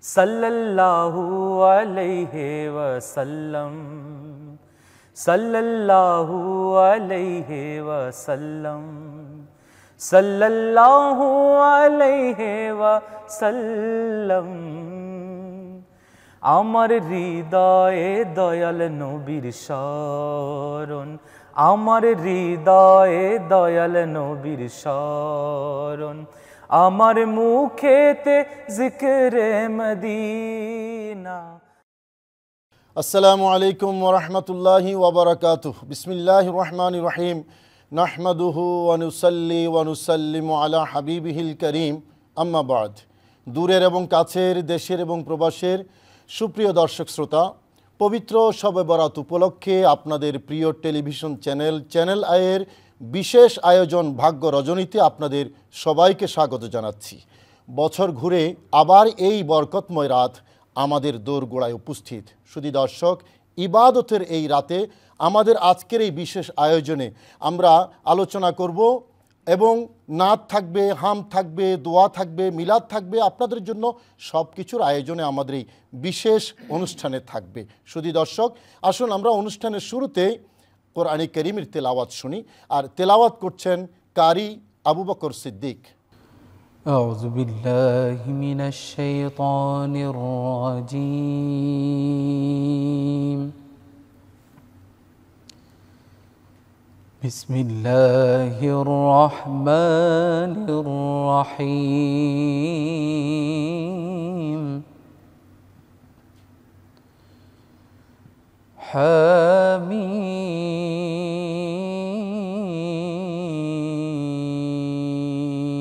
सल्लल्लाहु अलैहि वसल्लम, सल्लल्लाहु अलैहि वसल्लम, सल्लल्लाहु अलैहि वसल्लम। आमार हृदये दयाल नबीर शरण, आमार हृदये दयाल नबीर शरण, आमार मुखेते जिक्रे मदीना। अस्सलामु अलैकुम व रहमतुल्लाहि व बरकातुहु। बिस्मिल्लाहिर रहमानिर रहीम। नहमदुहु व नुसल्ली व नुसल्लिमु अला हबीबिहिल करीम। अम्मा बाद। दूरेर एवं काछेर, देशेर एवं प्रबासेर सुप्रिय दर्शक श्रोता, पवित्र शबे बरात उपलक्षे आपनादेर प्रिय टेलिभिशन चैनल आएर विशेष आयोजन भाग्य रजनीते आपनादेर सबाइके स्वागत जानाচ্ছি। बछर घुरे आबार এই বরকতময় রাত আমাদের দোরগোড়ায় উপস্থিত। শুধু দর্শক, ইবাদতের এই রাতে আমাদের আজকের এই বিশেষ আয়োজনে আমরা আলোচনা করব এবং নাত থাকবে, হাম থাকবে, দোয়া থাকবে, মিলাদ থাকবে। আপনাদের জন্য সব কিছুর আয়োজনে আমাদের এই বিশেষ অনুষ্ঠানে থাকবে। শুধু দর্শক, আসুন আমরা অনুষ্ঠানের শুরুতে কোরআনে কারীমের তেলাওয়াত শুনি। আর তেলাওয়াত করছেন কারি আবু বকর সিদ্দিক। আউযু বিল্লাহি মিনাশ শাইতানির রাজীম। বিসমিল্লাহির রহমানির রহিম।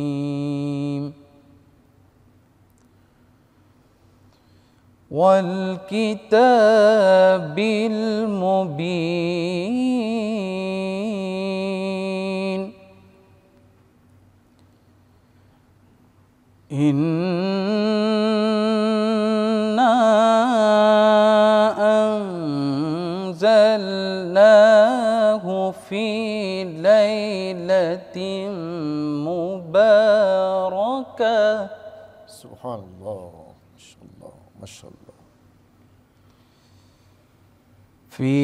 حميم والكتاب المبين إنا أنزلناه في ليلة مباركة. سبحان الله، ما شاء الله ما شاء الله. في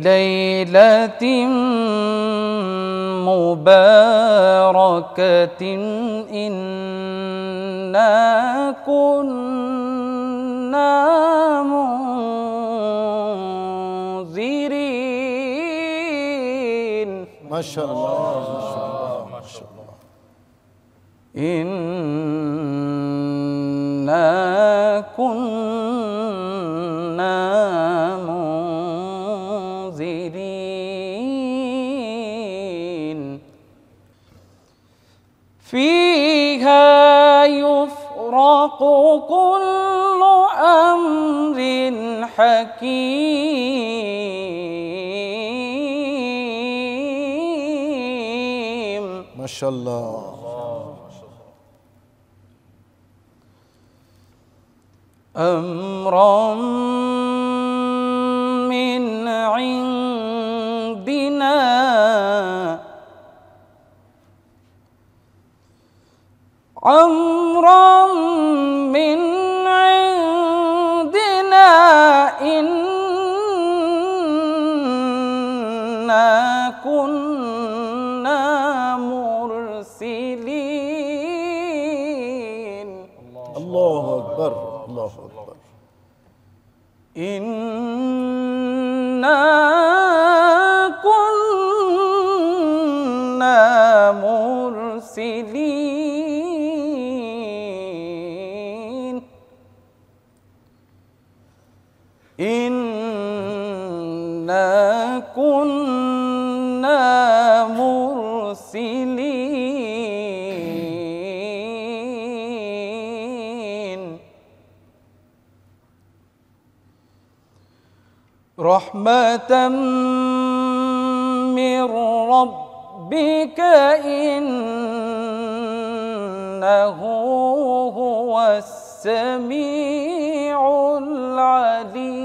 ليلة مباركة إنا كنا منذرين. ما شاء الله ما شاء الله ما شاء الله. إنا كنا منذرين فيها يفرق كل أمر حكيم. ما شاء الله. أمرا من عندنا أمرا من عندنا إنا كنا مرسلين. الله أكبر الله أكبر. إنا كنا مرسلين إنا كنا مرسلين رحمة من ربك إنه هو السميع العليم.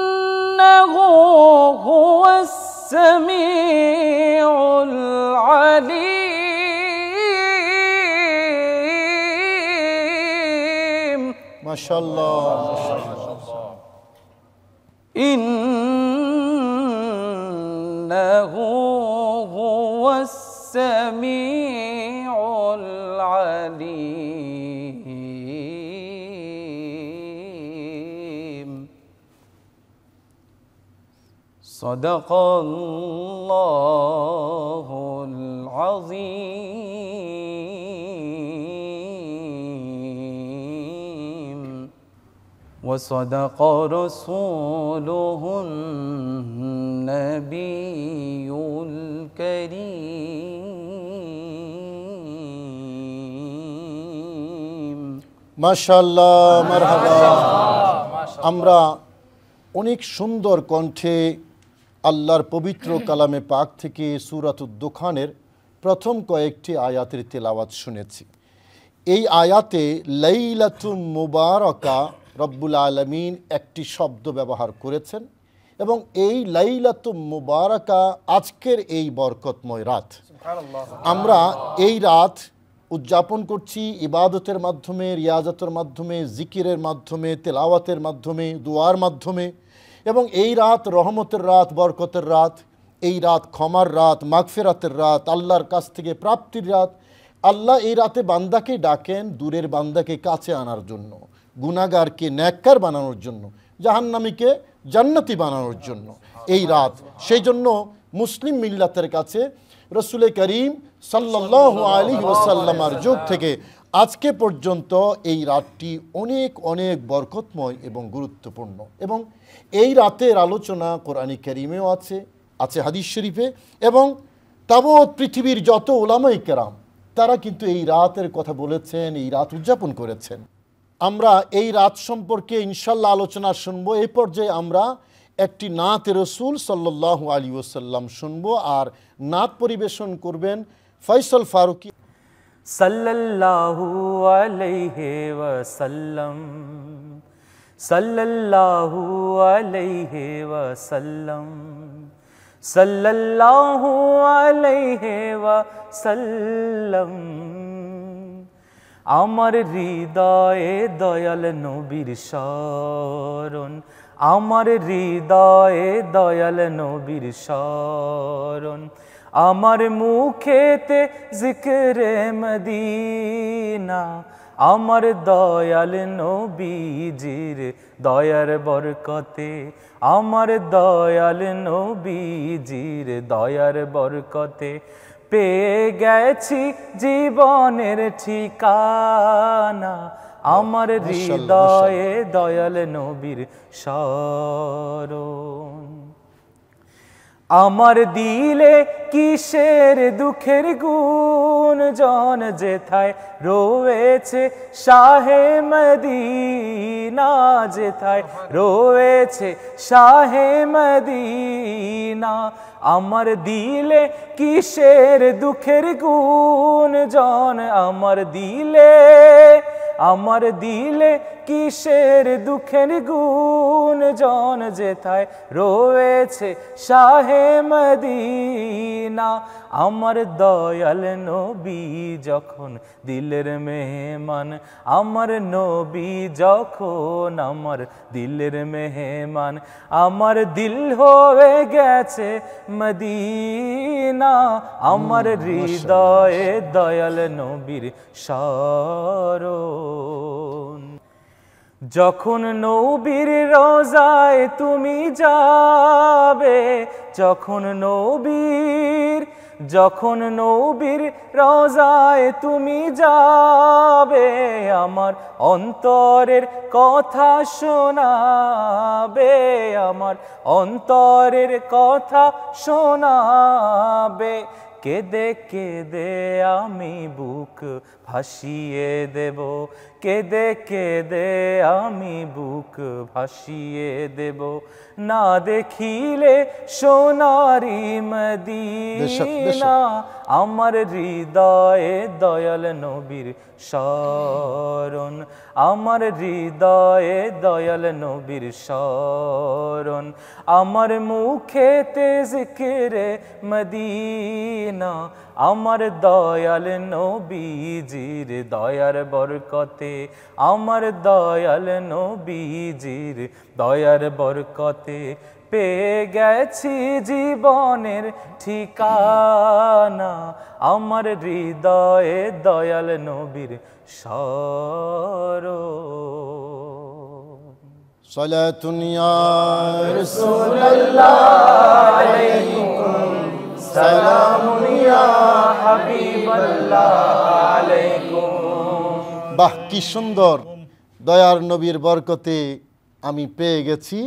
إنه هو মাশাআল্লাহ। ইন্নাহু হুয়াস সামিউল আলিম। সাদাকাল্লাহুল আযীম ওয়া সাদাকা রাসূলুহুন নাবিয়্যুল কারীম। মাশাআল্লাহ, মারহাবা। আমরা অনেক সুন্দর কণ্ঠে আল্লাহর পবিত্র কালামে পাক থেকে সূরাতুদ দুখানের প্রথম কয়েকটি আয়াতের তেলাওয়াত শুনেছি। এই আয়াতে লাইলাতুম মুবারাকা রব্বুল আলামিন একটি শব্দ ব্যবহার করেছেন এবং এই লাইলাতুম মুবারাকা আজকের এই বরকতময় রাত, আমরা এই রাত উদযাপন করছি ইবাদতের মাধ্যমে, রিয়াজতের মাধ্যমে, জিকিরের মাধ্যমে, তেলাওয়াতের মাধ্যমে, দুয়ার মাধ্যমে। এবং এই রাত রহমতের রাত, বরকতের রাত, এই রাত ক্ষমার রাত, মাগফিরাতের রাত, আল্লাহর কাছ থেকে প্রাপ্তির রাত। আল্লাহ এই রাতে বান্দাকে ডাকেন দূরের বান্দাকে কাছে আনার জন্য, গুনাহগারকে নেককার বানানোর জন্য, জাহান্নামীকে জান্নাতি বানানোর জন্য এই রাত। সেই জন্য মুসলিম মিল্লাতের কাছে রসুল করিম সাল্লাল্লাহু আলাইহি ওয়াসাল্লামের যুগ থেকে আজকে পর্যন্ত এই রাতটি অনেক অনেক বরকতময় এবং গুরুত্বপূর্ণ। এবং এই রাতের আলোচনা কোরআনে কারীমেও আছে, আছে হাদিস শরীফে, এবং তাবৎ পৃথিবীর যত উলামায়ে কেরাম তারা কিন্তু এই রাতের কথা বলেছেন, এই রাত উদযাপন করেছেন। আমরা এই রাত সম্পর্কে ইনশাল্লাহ আলোচনা শুনবো। এই পর্যায়ে আমরা একটি নাত রসুল সাল্লাল্লাহু আলাইহি ওয়াসাল্লাম শুনবো, আর নাত পরিবেশন করবেন ফয়সাল ফারুকী। সাল্লাল্লাহু আলাইহি ওয়াসাল্লাম, সাল্লাল্লাহু আলাইহি ওয়াসাল্লাম, সাল্লাল্লাহু আলাইহি ওয়াসাল্লাম। আমার হৃদয়ে দয়াল নবীর শরণ, আমার হৃদয়ে দয়াল নবীর শরণ, আমার মুখেতে জিকরে মদিনা, আমার দয়াল নবীজির দয়ার বরকতে, আমার দয়াল নবীজির দয়ার বরকতে পেয়ে গেছি জীবনের ঠিকানা। আমার হৃদয়ে দয়াল নবীর শরণ, আমার দিলে কিসের দুঃখের গুঞ্জন, যেথায় রয়েছে শাহে মদিনা, যেথায় রয়েছে শাহে মদিনা। আমার দিলে কিসের দুঃখের গুঞ্জন, আমার দিলে কিসের দুঃখের গুঞ্জন, যেথায় রয়েছে শাহে মদিনা। আমার দয়াল নবী যখন দিলের মেহমান, আমার নবী যখন আমার দিলের মেহমান, আমার দিল হয়ে গেছে মদিনা। আমার হৃদয়ে দয়াল নবীর শরণ। যখন নবীর রোজায় তুমি যাবে, যখন নবীর রোজায় তুমি যাবে, আমার অন্তরের কথা শোনাবে, আমার অন্তরের কথা শোনাবে। কেঁদে কেঁদে আমি বুক ভাসিয়ে দেব, কেঁদে কেঁদে আমি বুক ভাসিয়ে দেব, না দেখিলে সোনারি মদিনা। আমার হৃদয়ে দয়াল নবীর শরণ, আমার হৃদয়ে দয়াল নবীর শরণ, আমার মুখেতে জিকিরে মদিনা। না আমার দয়াল নবীজির দয়ার বরকতে, আমার দয়াল নবীজির দয়ার বরকতে পেয়ে গেছি জীবনের ঠিকানা, আমার হৃদয়ে দয়াল নবীর স্মরণ। সালাতুন ইয়া রাসূলুল্লাহ আলাইকুম, সালামুন ইয়া হাবিবাল্লাহ আলাইকুম। বাহ, কি সুন্দর! দয়ার নবীর বরকতে আমি পেয়ে গেছি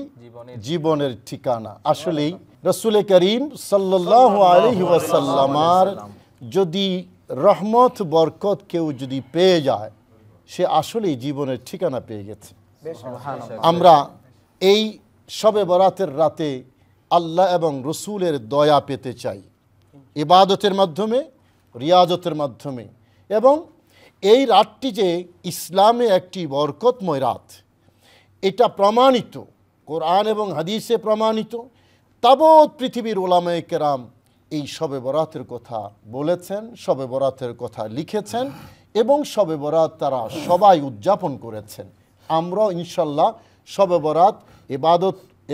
জীবনের ঠিকানা। আসলেই রাসূল করিম সাল্লাল্লাহু আলাইহি ওয়াসাল্লামার যদি রহমত বরকত কেউ যদি পেয়ে যায়, সে আসলেই জীবনের ঠিকানা পেয়ে গেছে। আমরা এই শবে বরাতের রাতে আল্লাহ এবং রসুলের দয়া পেতে চাই, ইবাদতের মাধ্যমে, রিয়াজতের মাধ্যমে। এবং এই রাতটি যে ইসলামে একটি বরকতময় রাত, এটা প্রমাণিত, কোরআন এবং হাদিসে প্রমাণিত। তাবৎ পৃথিবীর উলামায়ে কেরাম এই শবে বরাতের কথা বলেছেন, শবে বরাতের কথা লিখেছেন এবং শবে বরাত তারা সবাই উদযাপন করেছেন। আমরাও ইনশাল্লাহ শবে বরাত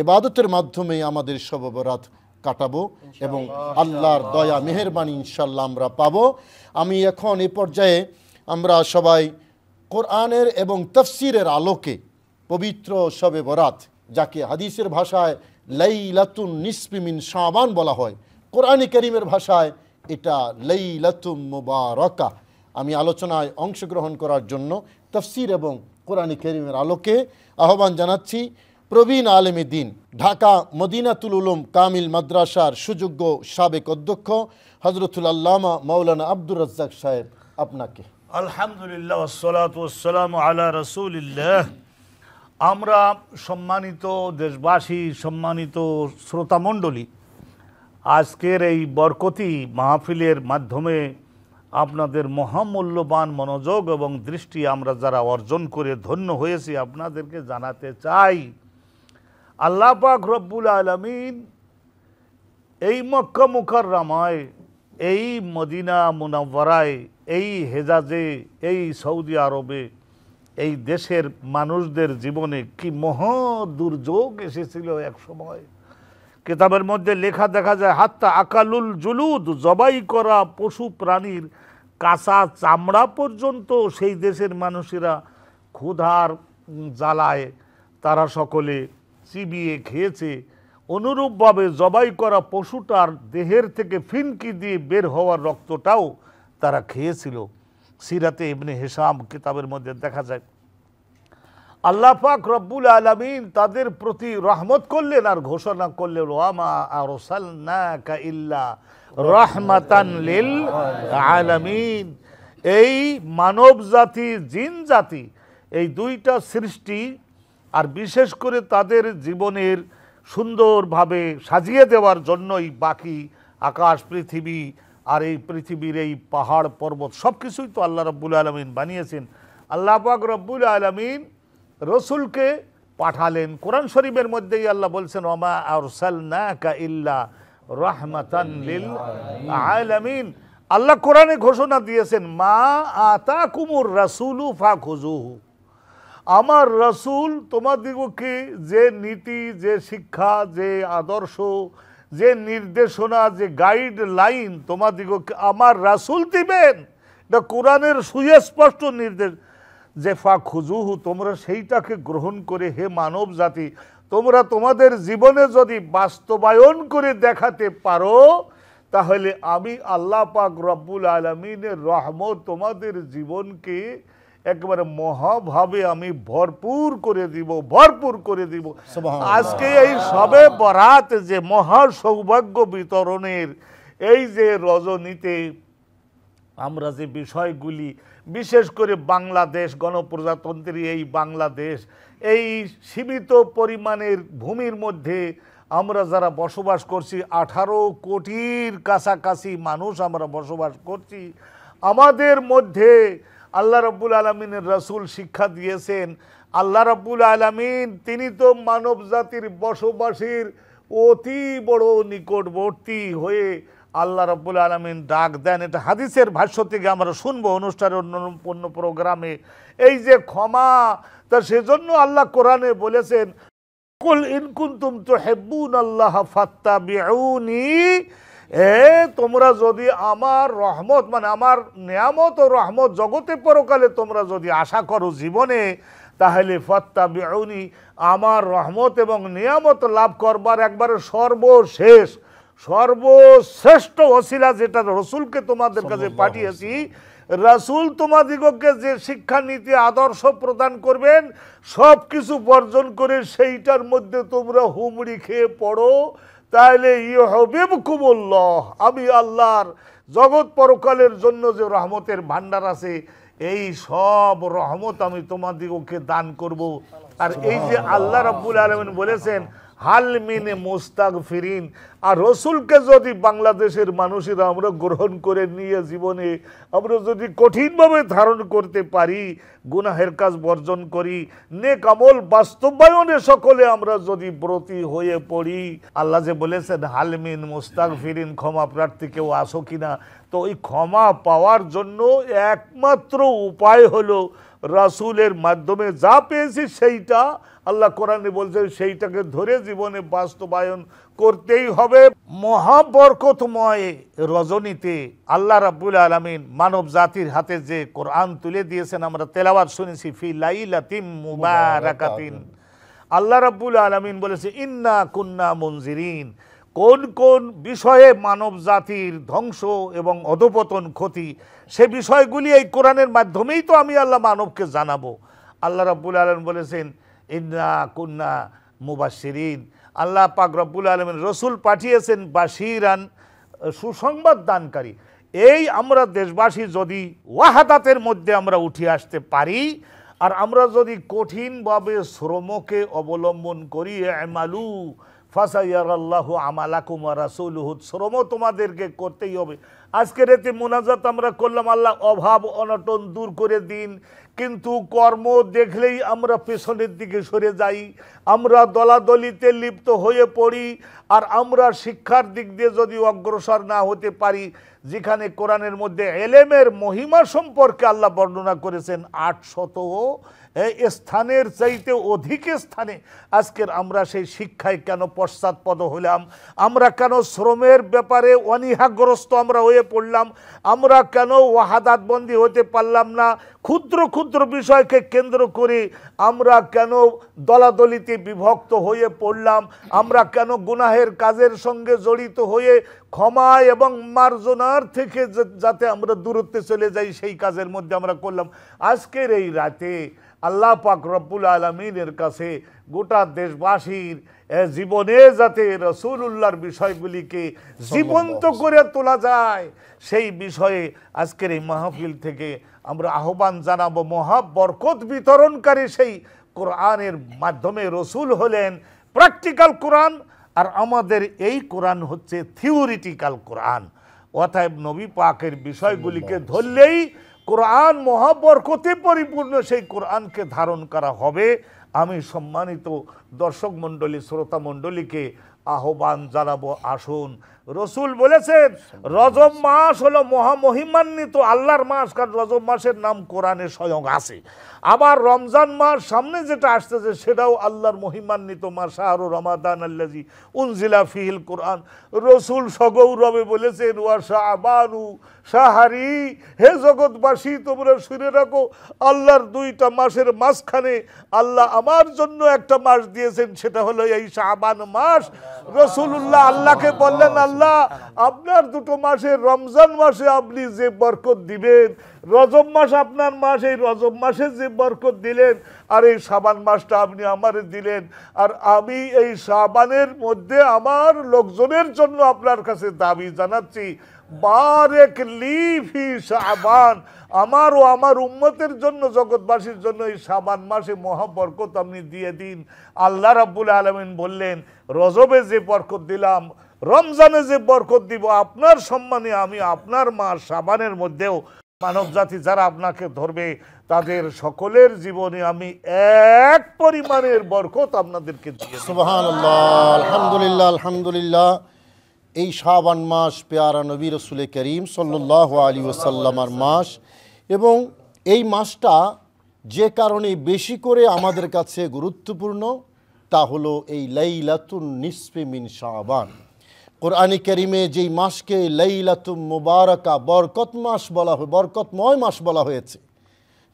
ইবাদতের মাধ্যমে আমাদের শবে বরাত কাটাবো এবং আল্লাহর দয়া মেহেরবানি ইনশাল্লাহ আমরা পাবো। আমি এখন এই পর্যায়ে আমরা সবাই কোরআনের এবং তাফসীরের আলোকে পবিত্র শবে বরাত, যাকে হাদিসের ভাষায় লাইলাতুন নিসফি মিন শাবান বলা হয়, কোরআনে কারীমের ভাষায় এটা লাইলাতুম মুবারাকা, আমি আলোচনায় অংশগ্রহণ করার জন্য তাফসীর এবং কোরআনে কারীমের আলোকে আহ্বান জানাচ্ছি প্রবীণ আলেমে দ্বীন, ঢাকা মদিনাতুল উলুম কামিল মাদ্রাসার সুযোগ্য সাবেক অধ্যক্ষ হযরতুল আল্লামা মাওলানা আব্দুর রাজ্জাক সাহেব, আপনাকে। আলহামদুলিল্লাহ ওয়াসসালাতু ওয়াসসালামু আলা রাসূলিল্লাহ। আমরা সম্মানিত দেশবাসী, সম্মানিত শ্রোতামণ্ডলী, আজকের এই বরকতি মাহফিলের মাধ্যমে আপনাদের মহামূল্যবান মনোযোগ এবং দৃষ্টি আমরা যারা অর্জন করে ধন্য হয়েছি, আপনাদেরকে জানাতে চাই আল্লাহ পাক রব্বুল আলামিন এই মক্কা মুকাররমায়, এই মদিনা মুনাওয়ারায়, এই হেজাজে, এই সৌদি আরবে, এই দেশের মানুষদের জীবনে কি মহা দুর্যোগ এসেছিল এক সময়। কিতাবের মধ্যে লেখা দেখা যায়, হাত্তা আকালুল জুলুদ, জবাই করা পশু প্রাণীর কাঁচা চামড়া পর্যন্ত সেই দেশের মানুষেরা ক্ষুধার জ্বালায় তারা সকলে চিবিয়ে খেয়েছে। অনুরূপভাবে জবাই করা পশুটার দেহের থেকে ফিনকি দিয়ে বের হওয়ার রক্তটাও তারা খেয়েছিল। সিরাতে ইবনে হিশাম কিতাবের মধ্যে দেখা যায়। আল্লাহ পাক রব্বুল আলামিন তাদের প্রতি রহমত করলেন আর ঘোষণা করলেন, ওয়ামা আরসালনাকা ইল্লা রাহমাতান লিল আলামিন। এই মানব জাতি, জিন জাতি, এই দুইটা সৃষ্টি আর বিশেষ করে তাদের জীবনের সুন্দরভাবে সাজিয়ে দেওয়ার জন্যই বাকি আকাশ পৃথিবী আর এই পৃথিবীর এই পাহাড় পর্বত সব কিছুই তো আল্লাহ রব্বুল আলামিন বানিয়েছেন। আল্লাহ পাক রব্বুল আলামিন রসুলকে পাঠালেন। কোরআন শরীফের মধ্যেই আল্লাহ বলছেন, ওমা আরসালনাকা ইল্লা রাহমাতান লিল আলামিন। আল্লাহ কোরআনে ঘোষণা দিয়েছেন, মা আতাকুমুর রাসূলু ফাখুযুহু। আমার রাসূল তোমাদিগকে যে নীতি, যে শিক্ষা, যে আদর্শ, যে নির্দেশনা, যে গাইডলাইন তোমাদিগকে আমার রাসূল দিবেন, এটা কোরআনের সুস্পষ্ট নির্দেশ যে ফাখুযুহু, তোমরা সেইটাকে গ্রহণ করে হে মানব জাতি তোমরা তোমাদের জীবনে যদি বাস্তবায়ন করে দেখাতে পারো, তাহলে আমি আল্লাহ পাক রব্বুল আলামিনের রহমত তোমাদের জীবনকে একেবারে মহাভাবে আমি ভরপুর করে দিব, ভরপুর করে দিব। আজকে এই শবে বরাত যে মহা সৌভাগ্য বিতরণের এই যে রজনীতে আমরা যে বিষয়গুলি, বিশেষ করে বাংলাদেশ, গণপ্রজাতন্ত্রী এই বাংলাদেশ, এই সীমিত পরিমাণের ভূমির মধ্যে আমরা যারা বসবাস করছি, 18 কোটির কাছাকাছি মানুষ আমরা বসবাস করছি। আমাদের মধ্যে আল্লাহ রাব্বুল আলামিনের রাসূল শিক্ষা দিয়েছেন, আল্লাহ রাব্বুল আলামিন তিনি তো মানব জাতির বসবাসের অতি বড় নিকটবর্তী হয়ে আল্লাহ রাব্বুল আলামিন ডাক দেন। এটা হাদিসের ভাষ্য থেকে আমরা শুনবো অনুষ্ঠানের অন্য প্রোগ্রামে। এই যে ক্ষমা, তা সেজন্য আল্লাহ কোরআনে বলেছেন, কুল ইন কুনতুম তুহিব্বুনাল্লাহ ফাত্তাবিউনি, তোমরা যদি আমার রহমত মানে আমার নিয়ামত ও রহমত জগতে পরকালে তোমরা যদি আশা করো জীবনে, তাহলে ফাত্তাবিউনি, আমার রহমত এবং নিয়ামত লাভ করবার একবারে সর্বশ্রেষ্ঠ ওসিলা যেটা রসুলকে তোমাদের কাছে পাঠিয়েছি, রাসূল তোমাদিগকে যে শিক্ষা নীতি আদর্শ প্রদান করবেন সব কিছু বর্জন করে সেইটার মধ্যে তোমরা হুমড়ি খেয়ে পড়ো, তাহলে ইউহিব্বুকুমুল্লাহ, আমি আল্লাহর জগৎ পরকালের জন্য যে রহমতের ভান্ডার আছে এই সব রহমত আমি তোমাদিগকে দান করব। আর এই যে আল্লাহ রাব্বুল আলামিন বলেছেন হাল মিনে মুস্তাগফিরিন, আর রসুলকে যদি বাংলাদেশের মানুষেরা আমরা গ্রহণ করে নিয়ে জীবনে আমরা যদি কঠিনভাবে ধারণ করতে পারি, গুনাহের কাজ বর্জন করি, নেক আমল বাস্তবায়নে সকলে আমরা যদি ব্রতী হয়ে পড়ি, আল্লাহ যে বলেছেন হাল মিন মুস্তাগফিরিন, ক্ষমা প্রার্থী কেউ আসো কিনা, তো ওই ক্ষমা পাওয়ার জন্য একমাত্র উপায় হলো রাসূলের মাধ্যমে যা পেয়েছি সেইটা আল্লাহ কোরআনে বলছেন সেইটাকে ধরে জীবনে বাস্তবায়ন করতেই হবে। মহাবরকতময় রজনীতে আল্লাহ রাব্বুল আলামিন মানব জাতির হাতে যে কোরআন তুলে দিয়েছেন, আমরা তেলাওয়াত শুনেছি, ফি লাইলাতিন মুবারাকাতিন। আল্লাহ রাব্বুল আলামিন বলেছে ইন্না কুন্না মুনজিরিন, কোন কোন বিষয়ে মানব জাতির ধ্বংস এবং অধপতন ক্ষতি, সে বিষয়গুলি এই কোরআনের মাধ্যমেই তো আমি আল্লাহ মানবকে জানাবো। আল্লাহ রাব্বুল আলামিন বলেছেন ইন্না কুন্না মুবাশশিরিন, আল্লাহ পাক রব্বুল আলামিন রসুল পাঠিয়েছেন বাশিরান, সুসংবাদ দানকারী। এই আমরা দেশবাসী যদি ওয়াহাদাতের মধ্যে আমরা উঠে আসতে পারি, আর আমরা যদি কঠিনভাবে শ্রমকে অবলম্বন করি, আমালু ফাসায়ারাল্লাহু আমালাকুম ওয়া রাসূলুহু, শ্রম তোমাদেরকে করতেই হবে। আজকের এতে মোনাজাত আমরা করলাম, আল্লাহ অভাব অনটন দূর করে দিন, কিন্তু কর্ম দেখলেই আমরা পেছনের দিকে সরে যাই, আমরা দলাদলিতে লিপ্ত হয়ে পড়ি, আর আমরা শিক্ষার দিক দিয়ে যদি অগ্রসর না হতে পারি, যেখানে কোরআনের মধ্যে এলেমের মহিমা সম্পর্কে আল্লাহ বর্ণনা করেছেন 800 স্থানের চাইতে অধিক স্থানে, আজকের আমরা সেই শিক্ষায় কেন পশ্চাৎপদ হলাম? আমরা কেন শ্রমের ব্যাপারে অনীহাগ্রস্ত আমরা হয়ে পড়লাম? আমরা কেন ওয়াহাদাতবন্দি হতে পারলাম না? ক্ষুদ্র ক্ষুদ্র বিষয়কে কেন্দ্র করে আমরা কেন দলাদলিতে বিভক্ত হয়ে পড়লাম? আমরা কেন গুনাহের কাজের সঙ্গে জড়িত হয়ে ক্ষমা এবং মার্জনার থেকে যাতে আমরা দূরত্বে চলে যাই সেই কাজের মধ্যে আমরা করলাম? আজকের এই রাতে আল্লাহ পাক রব্বুল আলামিনের কাছে গোটা দেশবাসীর জীবনে যাতে রাসূলুল্লাহর বিষয়গুলিকে জীবন্ত করে তোলা যায়, সেই বিষয়ে আজকের এই মাহফিল থেকে আমরা আহ্বান জানাবো। মহাবরকত বিতরণকারী সেই কোরআনের মাধ্যমে রসুল হলেন প্র্যাকটিক্যাল কোরআন, আর আমাদের এই কোরআন হচ্ছে থিওরিটিক্যাল কোরআন। অতএব নবী পাকের বিষয়গুলিকে ধরলেই কোরআন মহাবরকতে পরিপূর্ণ সেই কোরআনকে ধারণ করা হবে। আমি সম্মানিত দর্শক মণ্ডলী, শ্রোতা মণ্ডলীকে আহ্বান জানাবো, আসুন। রসুল বলেছেন রজব মাস হলো মহামহিমান্বিত আল্লাহর মাস, কারণ রজব মাসের নাম কোরআনে স্বয়ং আছে। আবার রমজান মাস সামনে যেটা আসতেছে সেটাও আল্লাহর মহিমান্বিত মাস, শাহরু রমাদান আল্লাযী উনজিলা ফিহিল কোরআন। রসুল সগৌরবে বলেছেন ওয়া শাবানু শাহরি, হে জগৎবাসী তোমরা শুনে রাখো, আল্লাহর 2টা মাসের মাঝখানে আল্লাহ আমার জন্য একটা মাস দিয়েছেন, সেটা হলো এই শাবান মাস। রসুল্লাহ আল্লাহকে বললেন, আল্লাহ আপনার 2টো মাসে, রমজান মাসে আপনি যে বরকত দিবেন, রজব মাস আপনার মাস, এই রজব মাসে যে বরকত দিলেন, আর এই শাবান মাসটা আপনি আমারে দিলেন, আর আমি এই শাবানের মধ্যে আমার লোকজনের জন্য আপনার কাছে দাবি জানাচ্ছি, বারেক লি ফি শাবান, আমার ও আমার উম্মতের জন্য, জগৎবাসীর জন্য এই শাবান মাসে মহাবরকত আপনি দিয়ে দিন। আল্লাহ রাব্বুল আলামিন বললেন, রজবে যে বরকত দিলাম, রমজানে যে বরকত দিব, আপনার সম্মানে আমি আপনার মাস শাবানের মধ্যেও মানব জাতি যারা আপনাকে ধরবে তাদের সকলের জীবনে আমি এক পরিমাণের বরকত আপনাদেরকে দিয়ে দেব। সুবহানাল্লাহ, আলহামদুলিল্লাহ, আলহামদুলিল্লাহ। এই শাবান মাস পেয়ারা নবী রসুল করিম সাল্লাল্লাহু আলাইহি ওয়াসাল্লামার মাস, এবং এই মাসটা যে কারণে বেশি করে আমাদের কাছে গুরুত্বপূর্ণ তা হলো এই লাইলাতুন নিসফে মিন শাবান। কোরআনে কারিমে যেই মাসকে লাইলাতুম মুবারাকা, বরকত মাস বলা হয়, বরকতময় মাস বলা হয়েছে,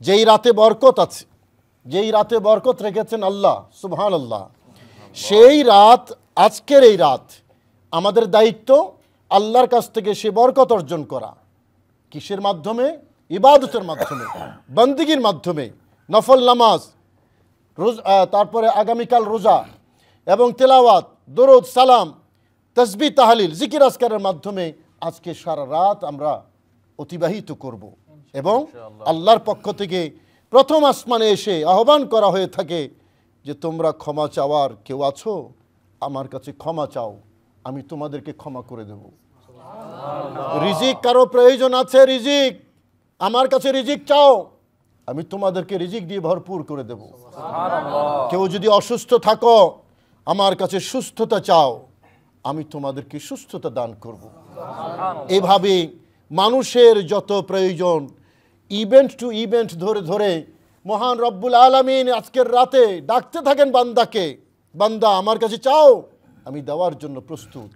যেই রাতে বরকত আছে, যেই রাতে বরকত রেখেছেন আল্লাহ সুবহানাল্লাহ, সেই রাত, আজকের এই রাত আমাদের দায়িত্ব আল্লাহর কাছ থেকে সে বরকত অর্জন করা। কিসের মাধ্যমে? ইবাদতের মাধ্যমে, বন্দেগীর মাধ্যমে, নফল নামাজ, তারপরে আগামীকাল রোজা এবং তেলাওয়াত, দরুদ, সালাম, তাসবিহ, তাহলিল, জিকির আজকারের মাধ্যমে আজকে সারা রাত আমরা অতিবাহিত করব। এবং আল্লাহর পক্ষ থেকে প্রথম আসমানে এসে আহ্বান করা হয়ে থাকে যে তোমরা ক্ষমা চাওয়ার কেউ আছো, আমার কাছে ক্ষমা চাও, আমি তোমাদেরকে ক্ষমা করে দেব। রিজিক কারো প্রয়োজন আছে, রিজিক, আমার কাছে রিজিক চাও, আমি তোমাদেরকে রিজিক দিয়ে ভরপুর করে দেব। কেউ যদি অসুস্থ থাকো, আমার কাছে সুস্থতা চাও, আমি তোমাদেরকে সুস্থতা দান করব। এভাবে মানুষের যত প্রয়োজন, ইভেন্ট টু ইভেন্ট ধরে ধরে মহান রব্বুল আলামিন আজকের রাতে ডাকতে থাকেন বান্দাকে, বান্দা আমার কাছে চাও, আমি দেওয়ার জন্য প্রস্তুত।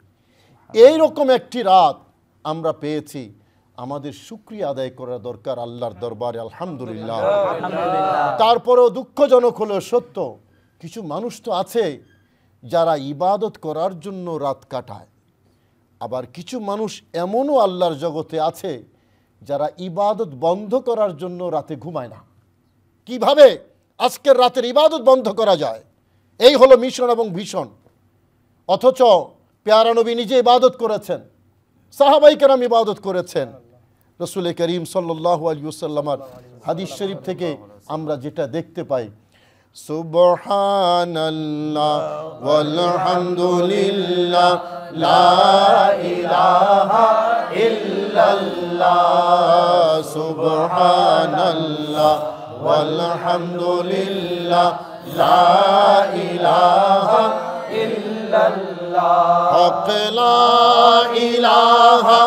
এই রকম একটি রাত আমরা পেয়েছি, আমাদের শুকরিয়া আদায় করা দরকার আল্লাহর দরবারে। আলহামদুলিল্লাহ। তারপরেও দুঃখজনক হলো সত্য, কিছু মানুষ তো আছে যারা ইবাদত করার জন্য রাত কাটায়, আবার কিছু মানুষ এমনও আল্লাহর জগতে আছে যারা ইবাদত বন্ধ করার জন্য রাতে ঘুমায় না। কিভাবে আজকের রাতের ইবাদত বন্ধ করা যায়, এই হলো মিশন এবং ভীষণ। অথচ পেয়ারা নবী নিজে ইবাদত করেছেন, সাহাবায়ে কেরাম ইবাদত করেছেন। রাসূল করিম সাল্লাল্লাহু আলাইহি ওয়াসাল্লামের হাদিস শরীফ থেকে আমরা যেটা দেখতে পাই, সুবহানাল্লাহ ওয়ালহামদুলিল্লাহ লা ইলাহা ইল্লাল্লাহ, সুবহানাল্লাহ ওয়ালহামদুলিল্লাহ লা ইলাহা ইল্লাল্লাহ, হক লা ইলাহা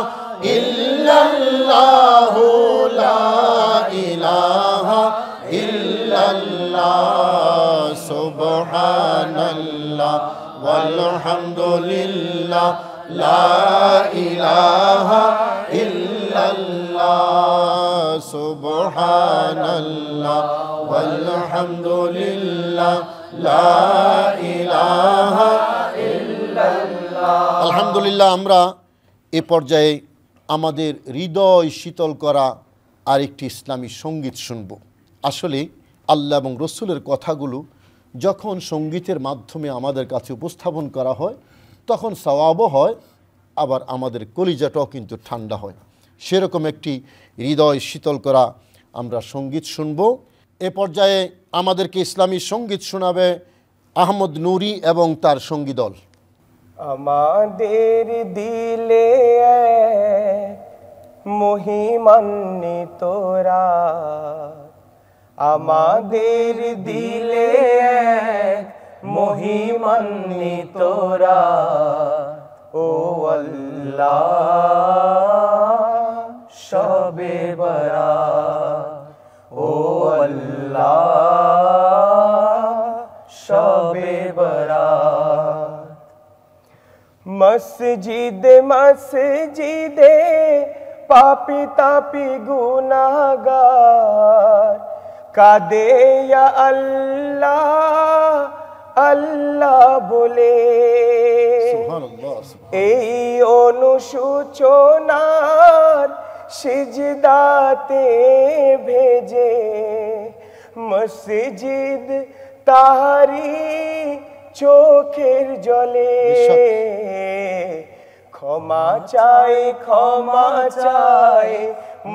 ইল্লাল্লাহ, লা ইলাহা ইল্লাল্লাহ, সুবহানাল্লাহ ওয়ালহামদুলিল্লাহ লা ইলাহা ইল্লাল্লাহ, সুবহানাল্লাহ ওয়ালহামদুলিল্লাহ লা ইলাহা ইল্লাল্লাহ। আলহামদুলিল্লাহ, আমরা এ পর্যায়ে আমাদের হৃদয় শীতল করা আরেকটি ইসলামী সঙ্গীত শুনব। আসলে আল্লাহ এবং রসুলের কথাগুলো যখন সঙ্গীতের মাধ্যমে আমাদের কাছে উপস্থাপন করা হয় তখন সওয়াবও হয়, আবার আমাদের কলিজাটাও কিন্তু ঠান্ডা হয়। সেরকম একটি হৃদয় শীতল করা আমরা সঙ্গীত শুনব। এ পর্যায়ে আমাদেরকে ইসলামী সঙ্গীত শোনাবে আহমদ নুরি এবং তার সঙ্গী দল। আমাদের দিলে মহিমান্বিত রাত, আমাদের দিলে মহিমান্বিত রাত, ও আল্লাহ শবে বরাত, ও আল্লাহ শবে বরাত। মসজিদে মসজিদে পাপি তাপি গুনাহগার কাদে ইয়া আল্লাহ আল্লাহ বলে, এই অনুশোচনার সিজদাতে ভেজে মসজিদ তাহারি চোখের জলে, ক্ষমা চাই ক্ষমা চাই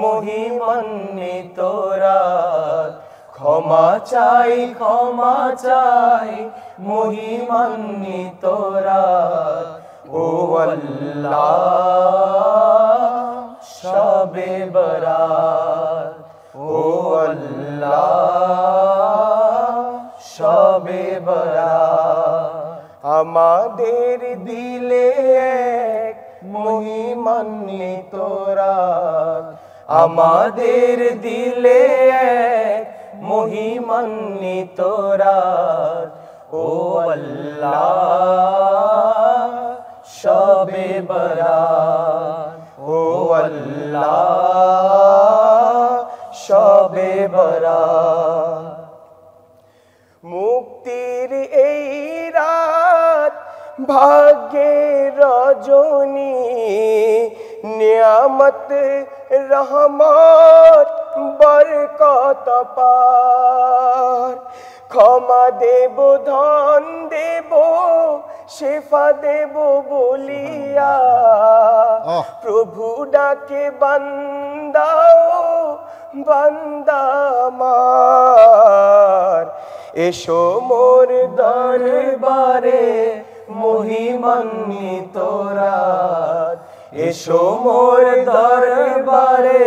মহিমান্বিত রাত, ক্ষমা চাই ক্ষমা চাই মহিমান্বিত রাত, ও আল্লাহ শবে বরাত, ও আল্লাহ শবে বরাত। আমাদের দিলে এক মহিমান্বিত রাত আমাদের দিলে এক মহিমান্বিত রাত ও আল্লাহ শবে বরাত ও আল্লাহ শবে বরাত মুক্তির এই রাত ভাগ্যের রজনী নিয়ামত রহমত বরকত পার ক্ষমা দেব ধন দেব শেফা দেব বলিয়া প্রভু ডাকে বান্দাও বান্দা আমার এসো মোর দরবারে মহিমান্বিত রাত এসো মোর দরবারে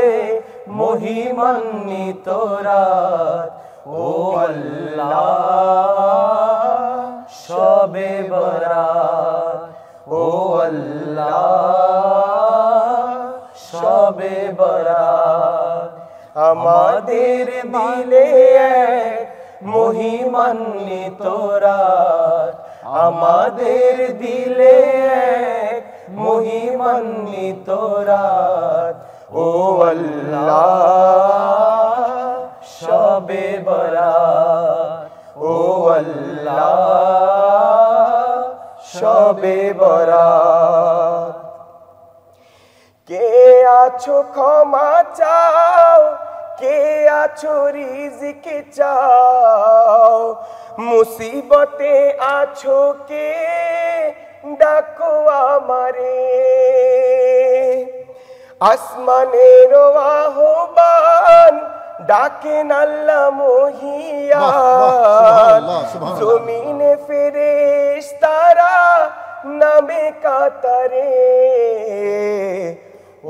মহিমান্বিত রাত ও আল্লাহ শবে বরাত ও আল্লাহ শবে বরাত আমাদের দিলে এক মহিমান্বিত রাত আমাদের দিলে এক মহিমান্বিত রাত ও আল্লাহ শবে বরাত ও আল্লাহ শবে বরাত কে আছো ক্ষমা চাও কে আছো রিজিক চাও মুসিবতে আছো কে ডাকো আমারে আসমানের আহ্বান ডাকেন আল্লাহ মহিয়ান জমিনে ফেরেশতারা নামে কাতারে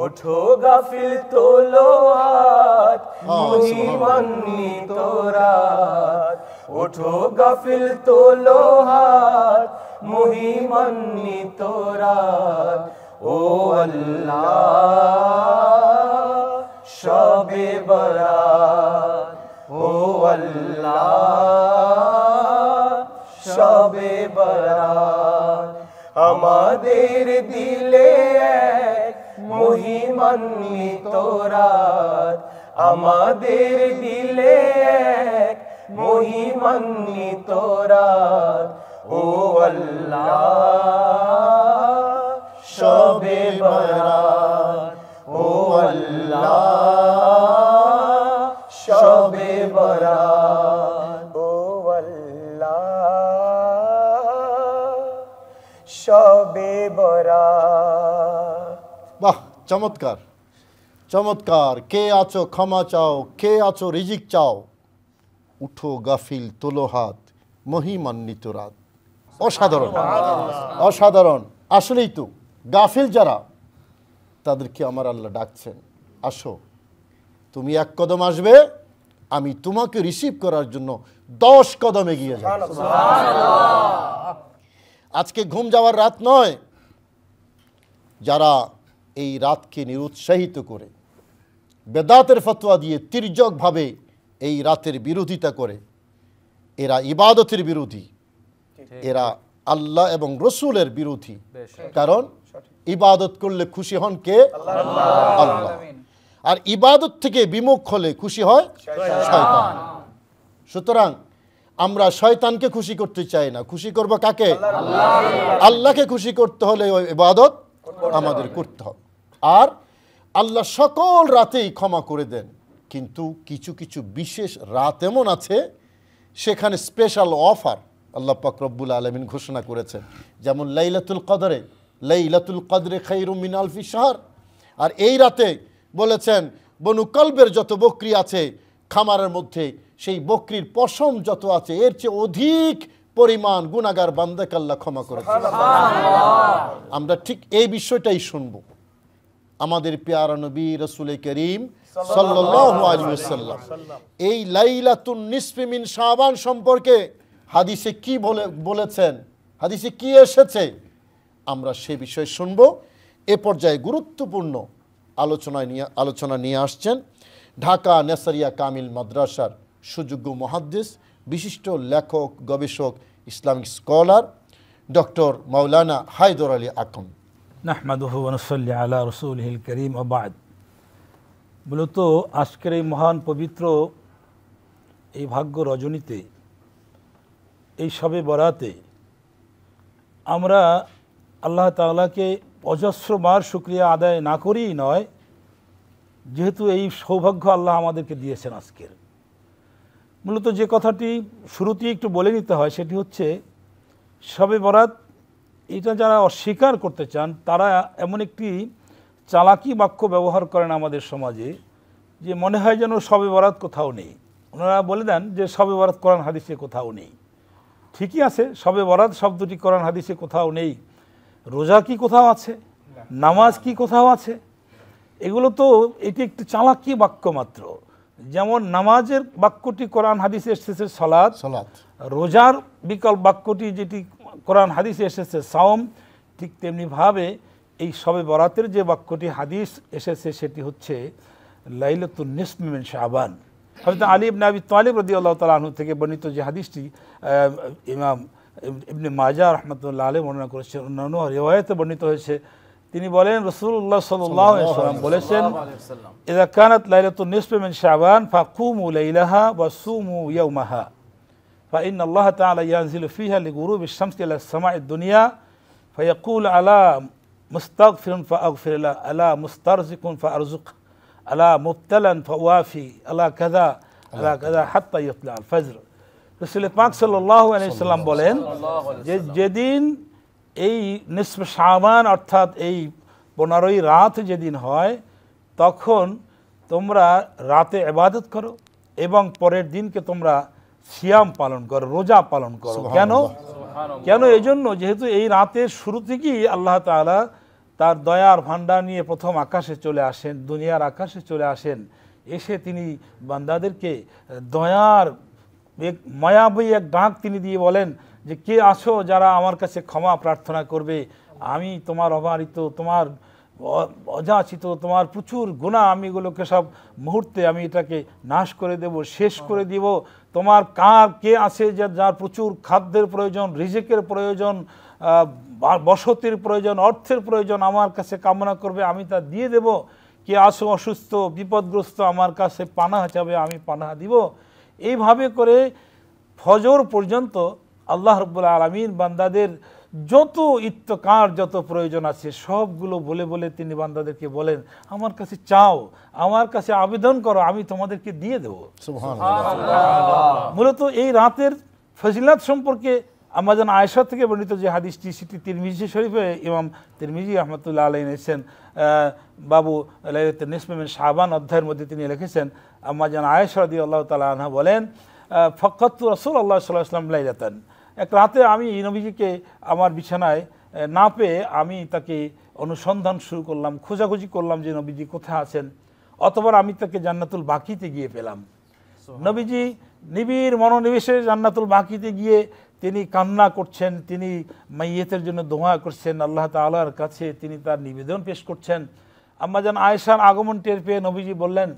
ওঠো গাফিল তোলো হাত মহিমান্বিত রাত ওঠো গাফিল তোলো হাত মহিমান্বিত রাত ও আল্লাহ শবে বরাত ও আল্লাহ শবে বরাত আমাদের দিলে এক মহিমান্বিত রাত আমাদের দিলে এক মহিমান্বিত রাত ও আল্লাহ শবে বরাত ও আল্লাহ শবে বরাত ও আল্লাহ শবে বরাত বাহ, চমৎকার চমৎকার। কে আছো ক্ষমা চাও, কে আছো রিজিক চাও, উঠো গাফিল তোলো হাত মহিমান্বিত রাত। অসাধারণ অসাধারণ। আসলেই তো গাফিল যারা তাদেরকে আমার আল্লাহ ডাকছেন, আসো তুমি এক কদম আসবে, আমি তোমাকে রিসিভ করার জন্য 10 কদম এগিয়ে যাব। আজকে ঘুম যাওয়ার রাত নয়। যারা এই রাতকে নিরুৎসাহিত করে বেদাতের ফতোয়া দিয়ে তির্যকভাবে এই রাতের বিরোধিতা করে, এরা ইবাদতের বিরোধী, এরা আল্লাহ এবং রসুলের বিরোধী। কারণ ইবাদত করলে খুশি হন কে? আল্লাহ। আর ইবাদত থেকে বিমুখ হলে খুশি হয় শয়তান। সুতরাং আমরা শয়তানকে খুশি করতে চাই না, খুশি করব কাকে? আল্লাহকে খুশি করতে হলে ওই ইবাদত আমাদের করতে হবে। আর আল্লাহ সকল রাতেই ক্ষমা করে দেন, কিন্তু কিছু কিছু বিশেষ রাত এমন আছে সেখানে স্পেশাল অফার আল্লাহ পাক রব্বুল আলামিন ঘোষণা করেছেন। যেমন লাইলাতুল কদরে, লাইলাতুল কদরে খায়রুম মিন আলফি শাহর। আর এই রাতে বলেছেন বনু কলবের যত বকরি আছে খামারের মধ্যে, সেই বকরির পশম যত আছে এর চেয়ে অধিক পরিমাণ গুনাহগার বান্দাকে আল্লাহ ক্ষমা করেছেন। আমরা ঠিক এই বিষয়টাই শুনবো। আমাদের পেয়ারা নবী রাসূল করিম সাল্লাল্লাহু আলাইহি ওয়াসাল্লাম এই লাইলাতুন নিসফি মিন শাবান সম্পর্কে হাদিসে কি বলেছেন, হাদিসে কি এসেছে, আমরা সে বিষয় শুনবো। এ পর্যায়ে গুরুত্বপূর্ণ আলোচনা নিয়ে আসছেন ঢাকা নেসারিয়া কামিল মাদ্রাসার সুযোগ্য মুহাদ্দিস, বিশিষ্ট লেখক, গবেষক, ইসলামিক স্কলার ডক্টর মাওলানা হায়দর আলী আকন। নাহমাদুহু ওয়া নুসাল্লি আলা রাসূলিহিল কারীম ওয়া বা'দ। মূলত আজকের এই মহান পবিত্র এই ভাগ্য রজনীতে, এই শবে বরাতে আমরা আল্লাহ তাআলাকে অজস্রবার শুকরিয়া আদায় না করেই নয়, যেহেতু এই সৌভাগ্য আল্লাহ আমাদেরকে দিয়েছেন আজকের। মূলত যে কথাটি শুরুতেই একটু বলে নিতে হয় সেটি হচ্ছে শবে বরাত, এটা যারা অস্বীকার করতে চান তারা এমন একটি চালাকি বাক্য ব্যবহার করেন আমাদের সমাজে যে মনে হয় যেন শবে বরাত কোথাও নেই। ওনারা বলে দেন যে শবে বরাত কোরআন হাদিসে কোথাও নেই। ঠিকই আছে, শবে বরাত শব্দটি কোরআন হাদিসে কোথাও নেই। রোজা কি কোথাও আছে? নামাজ কি কোথাও আছে? এগুলো তো এটি একটি চালাকি বাক্য মাত্র। যেমন নামাজের বাক্যটি কোরআন হাদিসে এসেছে সালাত, রোজার বিকল্প বাক্যটি যেটি কোরআন হাদিসে এসেছে সাওম, ঠিক তেমনিভাবে এই শবে বরাতের যে বাক্যটি হাদিস এসেছে সেটি হচ্ছে লাইলাতুন নিসফ মিন শাবান। হযরত আলী ইবনে আবি তালিব রাদিয়াল্লাহু তাআলা আনহু থেকে বর্ণিত যে হাদিসটি ইমাম ইবনে মাজাহ রাহমাতুল্লাহ আলাইহি বর্ণনা করেছেন, অন্যান্য রিওয়ায়াতে বর্ণিত হয়েছে। তিনি বলেন রাসূলুল্লাহ সাল্লাল্লাহু আলাইহি ওয়াসাল্লাম বলেছেন, ইযা কানাত লাইলাতুন নিসফ মিন শাবান ফাকুমু লাইলাহা ওয়া সুমু ইয়াওমাহা فإن الله تعالى ينزل فيها لغروب الشمس إلى السماء الدنيا فيقول ألا مستغفر فأغفر له ألا مسترزق فأرزق ألا مبتلا فأوافي ألا كذا ألا كذا حتى يطلع الفجر। রাসূল পাক সাল্লাল্লাহু আলাইহি সাল্লাম বলেন যে যেদিন এই নিসফ শাবান অর্থাৎ এই 15ই রাত যেদিন হয় তখন তোমরা রাতে ইবাদত করো এবং পরের দিনকে তোমরা সিয়াম পালন করো, রোজা পালন করো। কেন? এই জন্য যেহেতু এই রাতের শুরু থেকেই আল্লাহ তাআলা তার দয়ার ভান্ডার নিয়ে প্রথম আকাশে চলে আসেন, দুনিয়ার আকাশে চলে আসেন। এসে তিনি বান্দাদেরকে দয়ার এক মায়াবী এক ডাক তিনি দিয়ে বলেন যে কে আছো যারা আমার কাছে ক্ষমা প্রার্থনা করবে। আমি তোমার অবারিত, তোমার অযাচিত, তোমার প্রচুর গুনাহ, আমি এগুলোকে সব মুহূর্তে আমি এটাকে নাশ করে দেব, শেষ করে দিব। তোমার কে আছে যার প্রচুর খাদ্যের প্রয়োজন, রিজিকের প্রয়োজন, বসতির প্রয়োজন, অর্থের প্রয়োজন, আমার কাছে কামনা করবে, আমি তা দিয়ে দেব। কে আছো অসুস্থ, বিপদগ্রস্ত, আমার কাছে পানাহ চাবে, আমি পানাহ দিব। এইভাবে করে ফজর পর্যন্ত আল্লাহ রাব্বুল আলামিন বান্দাদের যত ইত্তকার, যত প্রয়োজন আছে সবগুলো বলে বলে তিনি বান্দাদেরকে বলেন আমার কাছে চাও, আমার কাছে আবেদন করো, আমি তোমাদেরকে দিয়ে দেব। মূলত এই রাতের ফজিলত সম্পর্কে আম্মাজান আয়েশা থেকে বর্ণিত যে হাদিসটি, সেটি তিরমিজি শরীফে ইমাম তিরমিজি রাহমাতুল্লাহ আলাইহি এনেছেন। বাবু লাইলাতুন নিসফ মিন শাবান অধ্যায়ের মধ্যে তিনি লিখেছেন, আম্মাজান আয়েশা রাদিয়াল্লাহু তাআলা আনহা বলেন, ফাকাতু রাসূলুল্লাহ সাল্লাল্লাহু আলাইহি ওয়াসাল্লাম লাইলাতান, এক রাতে আমি নবীজিকে আমার বিছানায় না পেয়ে আমি তাকে অনুসন্ধান শুরু করলাম, খোঁজাখুঁজি করলাম যে নবীজি কোথায় আছেন। অতঃপর আমি তাকে জান্নাতুল বাকিতে গিয়ে পেলাম। নবীজি নিবিড় মনোনিবেশে জান্নাতুল বাকিতে গিয়ে তিনি কান্না করছেন, তিনি মাইয়েতের জন্য দোয়া করছেন, আল্লাহ তাআলার কাছে তিনি তার নিবেদন পেশ করছেন। আম্মাজান আয়েশার আগমন টের পেয়ে নবীজি বললেন,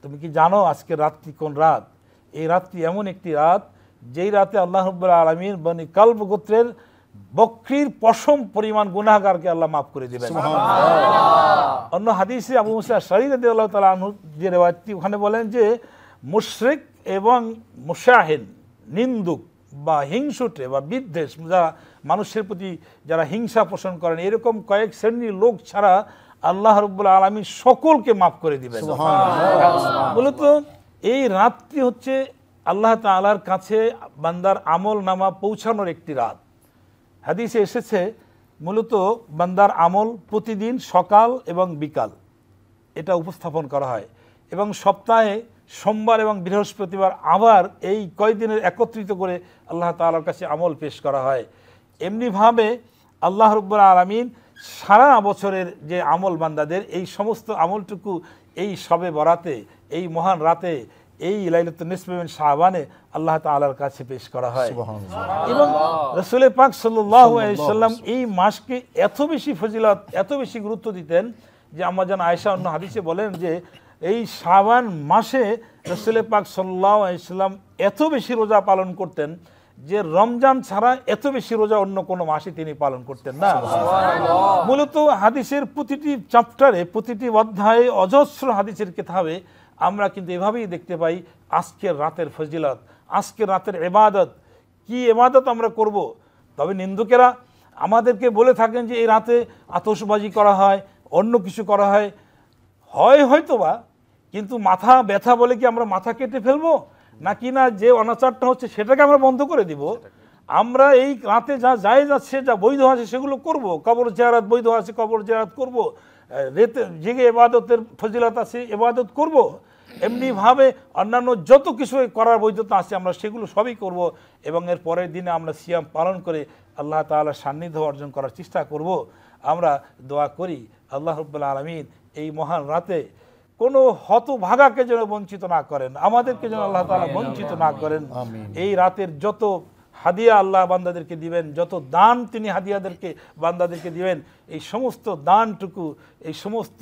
তুমি কি জানো আজকের রাতটি কোন রাত? এই রাতটি এমন একটি রাত যেই রাতে আল্লাহ রাব্বুল আলামিন বনি কালব গোত্রের বকরির পশম পরিমাণ গুনাহগারকে আল্লাহ মাফ করে দিবেন। অন্য হাদিসে আবু মুসা আশআরী রাদিয়াল্লাহু তাআলা আনহু যে রিওয়ায়াতটি, ওখানে বলেন যে মুশরিক এবং মুশাহিন, নিন্দুক বা হিংসুটে বা বিদ্বেষ, যারা মানুষের প্রতি যারা হিংসা পোষণ করেন, এরকম কয়েক শ্রেণীর লোক ছাড়া আল্লাহ রাব্বুল আলামিন সকলকে মাফ করে দিবেন। মূলত এই রাতটি হচ্ছে আল্লাহ তাআলার কাছে বান্দার আমল নামা পৌঁছানোর একটি রাত। হাদিসে এসেছে মূলত বান্দার আমল প্রতিদিন সকাল এবং বিকাল এটা উপস্থাপন করা হয়, এবং সপ্তাহে সোমবার এবং বৃহস্পতিবার আবার এই কয়দিনের একত্রিত করে আল্লাহ তাআলার কাছে আমল পেশ করা হয়। এমনিভাবে আল্লাহ রাব্বুল আলামিন সারা বছরের যে আমল বান্দাদের, এই সমস্ত আমলটুকু এই শবে বরাতে, এই মহান রাতে, এই লাইলাতুন নিসফে মিন শাবানে আল্লাহ তাআলার কাছে পেশ করা হয়। সুবহানাল্লাহ। এবং রাসূল পাক সাল্লাল্লাহু আলাইহি সাল্লাম এই মাসকে এত বেশি ফজিলত, এত বেশি গুরুত্ব দিতেন যে আম্মা জান আয়েশা অন্য হাদিসে বলেন যে এই শাবান মাসে রাসূল পাক সাল্লাল্লাহু আলাইহি সাল্লাম এত বেশি রোজা পালন করতেন যে রমজান ছাড়া এত বেশি রোজা অন্য কোনো মাসে তিনি পালন করতেন না। মূলত হাদিসের প্রতিটি চ্যাপ্টারে, প্রতিটি অধ্যায়ে, অজস্র হাদিসের কিতাবে আমরা কিন্তু এভাবেই দেখতে পাই আজকের রাতের ফজিলত, আজকের রাতের ইবাদত। কি ইবাদত আমরা করব? তবে নিন্দুকেরা আমাদেরকে বলে থাকেন যে এই রাতে আতশবাজি করা হয়, অন্য কিছু করা হয়, হয়তোবা, কিন্তু মাথা ব্যথা বলে কি আমরা মাথা কেটে ফেলবো নাকি না যে অনাচারটা হচ্ছে সেটাকে আমরা বন্ধ করে দিব? আমরা এই রাতে যা জায়েজ আছে, যা বৈধ আছে সেগুলো করব। কবর জিয়ারত বৈধ আছে, কবর জিয়ারত করব। রাতে জেগে ইবাদতের ফজিলত আছে, ইবাদত করব। এমনিভাবে অন্যান্য যত কিছু করার বৈধতা আছে আমরা সেগুলো সবই করব এবং এর পরের দিনে আমরা সিয়াম পালন করে আল্লাহ তাআলার সান্নিধ্য অর্জন করার চেষ্টা করব। আমরা দোয়া করি আল্লাহ রাব্বুল আলামিন এই মহান রাতে কোনো হতভাগাকে যেন বঞ্চিত না করেন, আমাদেরকে যেন আল্লাহ তাআলা বঞ্চিত না করেন। এই রাতের যত হাদিয়া আল্লাহ বান্দাদেরকে দিবেন, যত দান তিনি হাদিয়াদেরকে বান্দাদেরকে দিবেন, এই সমস্ত দানটুকু, এই সমস্ত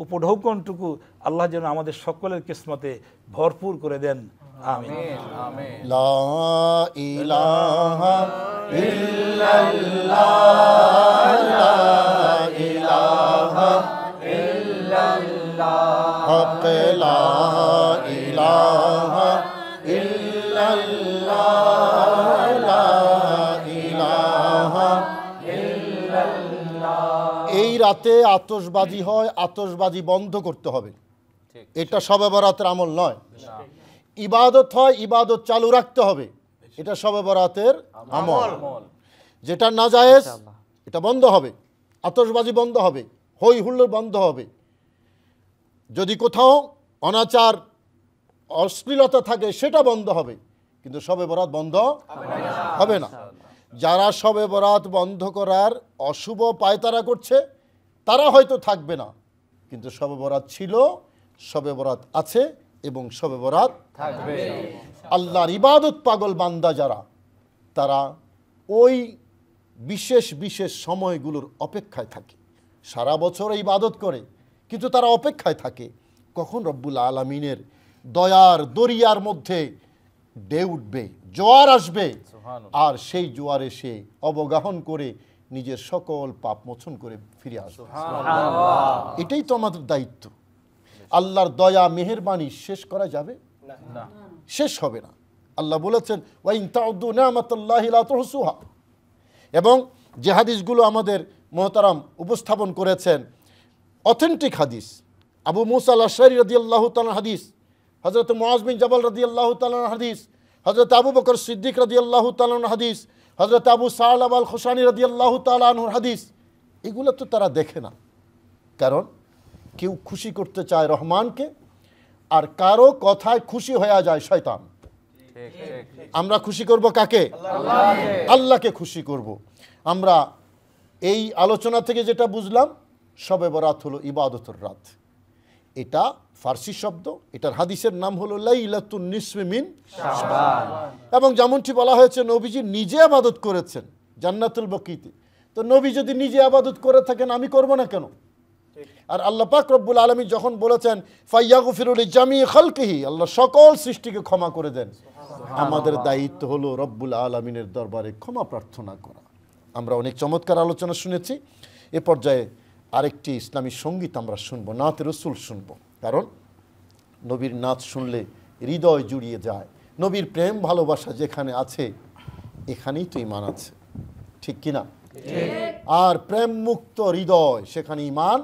উপঢৌকনটুকু আল্লাহ যেন আমাদের সকলের কিসমতে ভরপুর করে দেন। আমিন। লা ইলাহা ইল্লাল্লাহ, লা ইলাহা হক, লা ইলাহা ইল্লাল্লাহ, লা ইলাহা ইল্লাল্লাহ। এই রাতে আতশবাজি হয়, আতশবাজি বন্ধ করতে হবে। এটা শবে বরাতের আমল নয়। ইবাদত হয়, ইবাদত চালু রাখতে হবে। এটা শবে বরাতের আমল। যেটা নাজায়েজ এটা বন্ধ হবে, আতশবাজি বন্ধ হবে, হই হুল্লোড় বন্ধ হবে। যদি কোথাও অনাচার, অশ্লীলতা থাকে সেটা বন্ধ হবে, কিন্তু শবে বরাত বন্ধ হবে না। যারা শবে বরাত বন্ধ করার অশুভ পায়তারা করছে তারা হয়তো থাকবে না, কিন্তু শবে বরাত ছিল, শবে বরাত আছে এবং শবে বরাত থাকবে। আল্লাহর ইবাদত পাগল বান্দা যারা, তারা ওই বিশেষ বিশেষ সময়গুলোর অপেক্ষায় থাকে। সারা বছর ইবাদত করে, কিন্তু তারা অপেক্ষায় থাকে কখন রব্বুল আলামিনের দয়ার দরিয়ার মধ্যে ঢেউ উঠবে, জোয়ার আসবে, আর সেই জোয়ারে সে অবগাহন করে নিজের সকল পাপ মোচন করে ফিরে আসবে। এটাই তো আমাদের দায়িত্ব। আল্লাহর দয়া মেহেরবানি শেষ করা যাবে না, শেষ হবে না। আল্লাহ বলেছেন ওয়া ইন তাউদ্দু নি'মাতাল্লাহি লা তুহসুহা। এবং যে হাদিসগুলো আমাদের মুহতারাম উপস্থাপন করেছেন অথেন্টিক হাদিস, আবু মুসা আল-আশআরী রাদিয়াল্লাহু তাআলা হাদিস, হযরত মুআজ বিন জাবাল রাদিয়াল্লাহু তাআলা হাদিস, হযরত আবু বকর সিদ্দিক রাদিয়াল্লাহু তাআলা হাদিস, হযরত আবু সালাবা আল খুশানি রাদিয়াল্লাহু তাআলা আনহুর হাদিস। এগুলো তো তারা দেখে না, কারণ কেউ খুশি করতে চায় রহমানকে, আর কারো কথায় খুশি হয়ে যায় শয়তান। আমরা খুশি করব কাকে? আল্লাহকে খুশি করব। আমরা এই আলোচনা থেকে যেটা বুঝলাম, শবে বরাত হলো ইবাদতের রাত। এটা ফার্সি শব্দ, এটার হাদিসের নাম হলো লাইলাতুন নিসফে মিন শাবান। এবং যেমনটি বলা হয়েছে নবীজি নিজে ইবাদত করেছেন জান্নাতুল বাকিতে। তো নবী যদি নিজে ইবাদত করে থাকেন, আমি করব না কেন? আর আল্লাহ পাক রব্বুল আলামিন যখন বলেছেন ফায়াগফিরু লিজামি খালকিহি, আল্লাহ সকল সৃষ্টিকে ক্ষমা করে দেন, আমাদের দায়িত্ব হলো রব্বুল আলামিনের দরবারে ক্ষমা প্রার্থনা করা। আমরা অনেক চমৎকার আলোচনা শুনেছি। এ পর্যায়ে আরেকটি ইসলামী সঙ্গীত আমরা শুনবো, নাত রসুল শুনবো। কারণ নবীর নাচ শুনলে হৃদয় জুড়িয়ে যায়। নবীর প্রেম ভালোবাসা যেখানে আছে, এখানেই তো ঈমান আছে, ঠিক কিনা? আর প্রেম মুক্ত হৃদয়, সেখানে ঈমান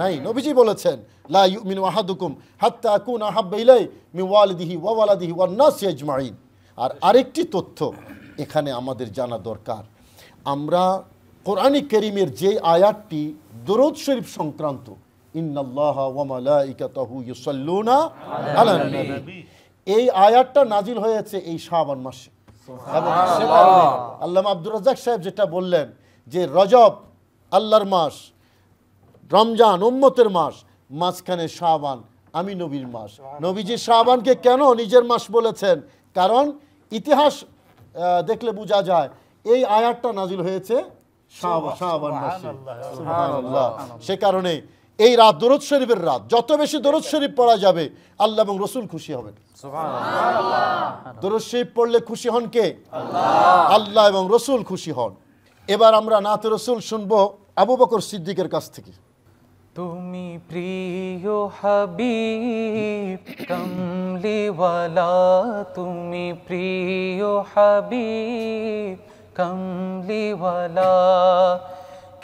নাই। নবীজি বলেছেন লা ইউমিনু আহাদুকুম হাত্তা আকুনা আহাব্বা ইলাইহি মিন ওয়ালিদিহি ওয়া ওয়ালাদিহি ওয়ান নাসি আজমাইন। আর আরেকটি তথ্য এখানে আমাদের জানা দরকার। আমরা কোরআনে কারীমের যে আয়াতটি দরুদ শরীফ সংক্রান্ত, ইন্নাল্লাহা ওয়া মালাইকাতাহু ইউসাল্লুনা আলান নবী, এই আয়াতটা নাজিল হয়েছে এই শাবান মাসে। এবং সে কারণে আল্লামা আব্দুর রাজ্জাক সাহেব যেটা বললেন যে রজব আল্লাহর মাস, রমজান উম্মতের মাস, মাঝখানে শাবান আমি নবীর মাস। নবীজি শাবানকে কেন নিজের মাস বলেছেন? কারণ ইতিহাস দেখলে বোঝা যায় এই আয়াতটা নাজিল হয়েছে শাবান মাসে। সুবহানাল্লাহ। সে কারণে এই রাত দরুদ শরীফের রাত, যত বেশি দরুদ শরীফ পড়া যাবে আল্লাহ এবং রসুল খুশি হবেন। দরুদ শরীফ পড়লে খুশি হন কে? আল্লাহ এবং রসুল খুশি হন। এবার আমরা নাত রসুল শুনবো আবু বকর সিদ্দিকের কাছ থেকে। তুমি প্রিয় হাবিব কমলিওয়ালা, তুমি প্রিয় হাবিব কমলিওয়ালা,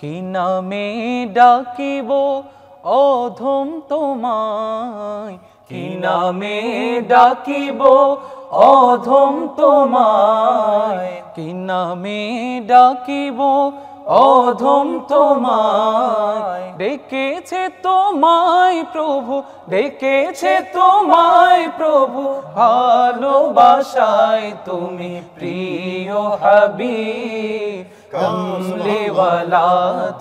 কি নামে ডাকিব অধম তোমায়, কি নামে ডাকিব অধম তোমায়, কি নামে ডাকিব অধম তোমায়, ডেকেছে তোমায় প্রভু, ডেকেছে তোমায় প্রভু, ভালোবাসায় তুমি প্রিয় হাবিব কমলিওয়ালা,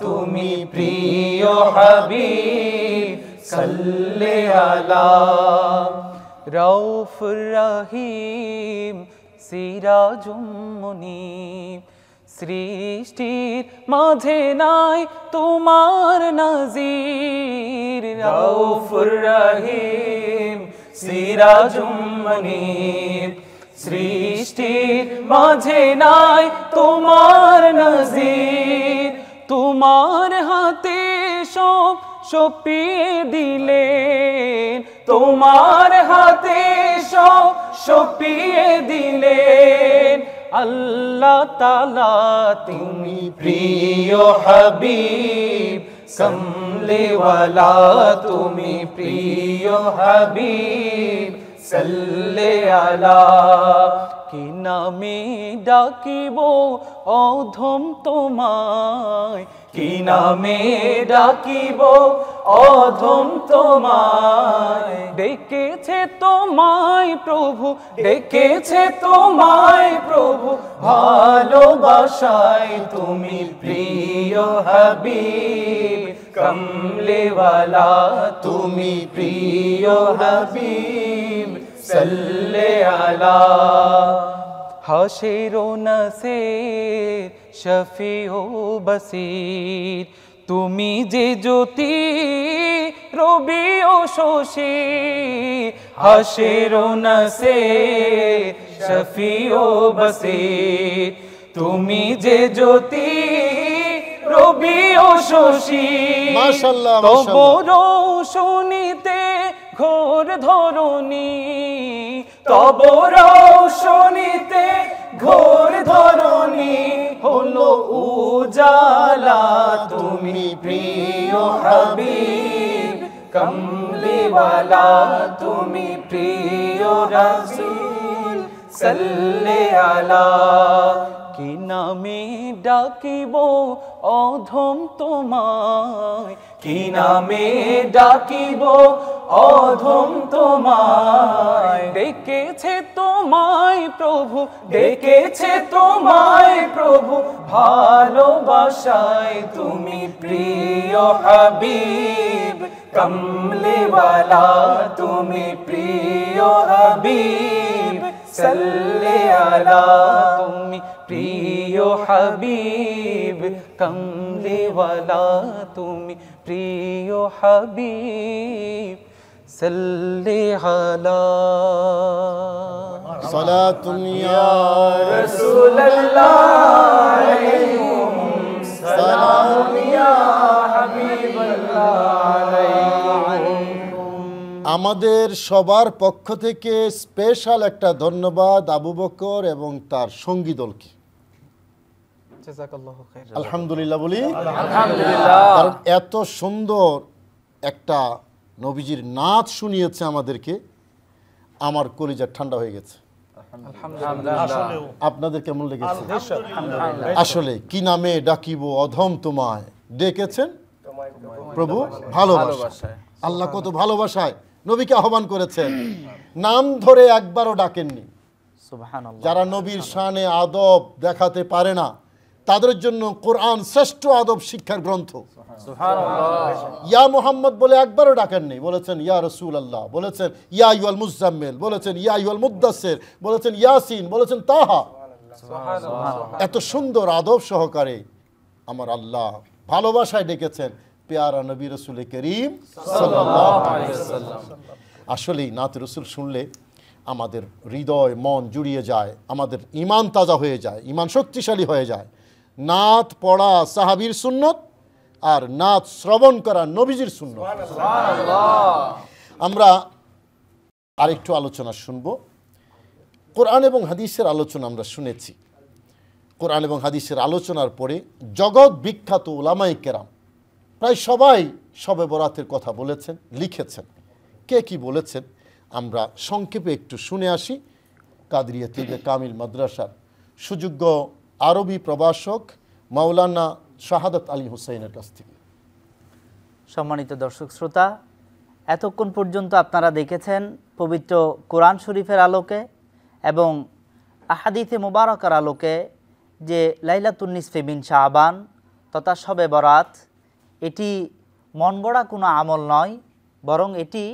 তুমি প্রিয় হাবিব সাল্লি আলা। রউফুর রহিম সিরাজুম মুনীব, সৃষ্টির মাঝে নাই তোমার নাজির। রউফুর রহিম সিরাজুম মুনীব, সৃষ্টির মাঝে নাই তোমার নাজির। তোমার হাতে সব সপিয়ে দিলেন, তোমার হাতে সব সপিয়ে দিলেন আল্লাহ তাআলা, তুমি প্রিয় হাবিব কমলিওয়ালা, তুমি প্রিয় হাবিব সাল্লি আলা। কি নামে ডাকিব অধম তোমায়, কি নামে ডাকিব অধম তোমায়, ডেকেছে তোমায় প্রভু, ডেকেছে তোমায় প্রভু, ভালোবাসায় তুমি প্রিয় হাবিব কমলিওয়ালা, তুমি প্রিয় হাবিব সাল্লি আলা। হাশির ও নাসির শফিউ বসির, তুমি যে জ্যোতি রবি ও শশী। হাশির ও নাসির শফিউ বসির, তুমি যে জ্যোতি রবি ও শশী। মাশাআল্লাহ, তব রৌশনীতে ঘোর ধরণী, তব রৌশনীতে ঘোর ধরণী হলো উজালা, তুমি প্রিয় হাবিব কমলিওয়ালা, তুমি প্রিয় রাসূল সাল্লি আলা। কি নামে ডাকিব অধম তোমায়, কি নামে ডাকিব অধম তোমায়, ডেকেছে তোমায় প্রভু, ডেকেছে তোমায় প্রভু, ভালোবাসায় তুমি প্রিয় হাবিব কমলিওয়ালা, তুমি প্রিয় হাবিব সাল্লি আলা, তুমি প্রিয় হাবিব কমলিওয়ালা, তুমি প্রিয় হাবিব সাল্লি আলা। সালাতুন ইয়া রাসূলুল্লাহ আলাইকুম সালাম ইয়া হাবিবাল্লাহ আলাইকুম। আমাদের সবার পক্ষ থেকে স্পেশাল একটা ধন্যবাদ আবু বকর এবং তার সঙ্গী দলকে। জাযাকাল্লাহু খাইর। আলহামদুলিল্লাহ বলি। আলহামদুলিল্লাহ। কারণ এত সুন্দর একটা নবীজির নাচ শুনিয়েছে আমাদেরকে, আমার কলিজা ঠান্ডা হয়ে গেছে। আপনাদের কেমন লেগেছে? আসলে কি নামে ডাকিব অধম তোমায়, ডেকেছেন প্রভু ভালোবাসায়। আল্লাহ কত ভালোবাসায় নবীকে আহ্বান করেছেন, নাম ধরে একবারও ডাকেননি। সুবহানাল্লাহ। যারা নবীর শানে আদব দেখাতে পারে না তাদের জন্য কোরআন শ্রেষ্ঠ আদব শিক্ষার গ্রন্থ। ইয়া মুহাম্মদ বলে একবারও ডাকেন নেই, বলেছেন ইয়া রাসূলুল্লাহ, বলেছেন ইয়া আইয়ুহাল মুযাম্মিল, বলেছেন ইয়া আইয়ুহাল মুদ্দাসসির, বলেছেন ইয়াসিন, বলেছেন তাহা। এত সুন্দর আদব সহকারে আমার আল্লাহ ভালোবাসায় ডেকেছেন পেয়ারা নবী রাসূল করিম সাল্লাল্লাহু আলাইহি ওয়াসাল্লাম। আসলেই নাত রাসূল শুনলে আমাদের হৃদয় মন জুড়িয়ে যায়, আমাদের ঈমান তাজা হয়ে যায়, ঈমান শক্তিশালী হয়ে যায়। নাত পড়া সাহাবীর সুন্নত, আর নাত শ্রবণ করা নবীজির সুন্নত। আমরা আরেকটু আলোচনা শুনব। কোরআন এবং হাদিসের আলোচনা আমরা শুনেছি। কোরআন এবং হাদিসের আলোচনার পরে জগৎ বিখ্যাত উলামায়ে কেরাম প্রায় সবাই শবে বরাতের কথা বলেছেন, লিখেছেন। কে কি বলেছেন আমরা সংক্ষেপে একটু শুনে আসি। কাদরিয়া তিলবে কামিল মাদ্রাসার সুযোগ্য আরবি প্রভাষক মাওলানা শাহাদাত আলী হুসাইনের কাছ থেকে। সম্মানিত দর্শক শ্রোতা, এতক্ষণ পর্যন্ত আপনারা দেখেছেন পবিত্র কোরআন শরীফের আলোকে এবং আহাদিসে মুবারকার আলোকে যে লাইলাতুন নিসফে মিন শাবান তথা শবে বরাত এটি মন গড়া কোনো আমল নয়, বরং এটি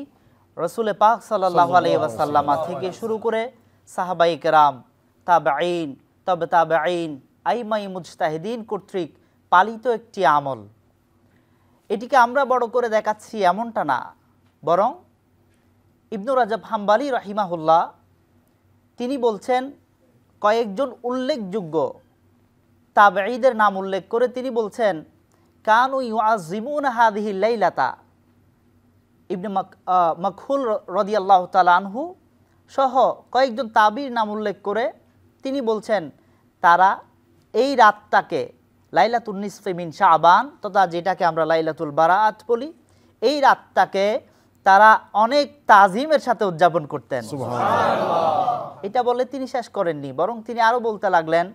রসুলে পাক সাল্লাল্লাহু আলাইহি ওয়াসাল্লাম থেকে শুরু করে সাহাবায়ে কেরাম, তাবেঈন, তবে তাবেঈন, আইমাই মুজতাহিদিন কর্তৃক পালিত একটি আমল। এটিকে আমরা বড় করে দেখাচ্ছি এমনটা না, বরং ইবনু রাজাব হাম্বালি রাহিমাহুল্লাহ তিনি বলছেন কয়েকজন উল্লেখযোগ্য তাবেঈদের নাম উল্লেখ করে তিনি বলছেন কানু ইউআযিমুনা হাযিহিল লাইলাতা। ইবনে মাকহুল রাদিয়াল্লাহু তাআলা আনহু সহ কয়েকজন তাবির নাম উল্লেখ করে তিনি বলছেন তারা এই রাতটাকে লাইলাতুন নিসফে মিন শাবান তথা যেটাকে আমরা লাইলাতুল বারাআত বলি, এই রাতটাকে তারা অনেক তাজিমের সাথে উদযাপন করতেন। সুবহানাল্লাহ। এটা বলে তিনি শেষ করেননি, বরং তিনি আরো বলতে লাগলেন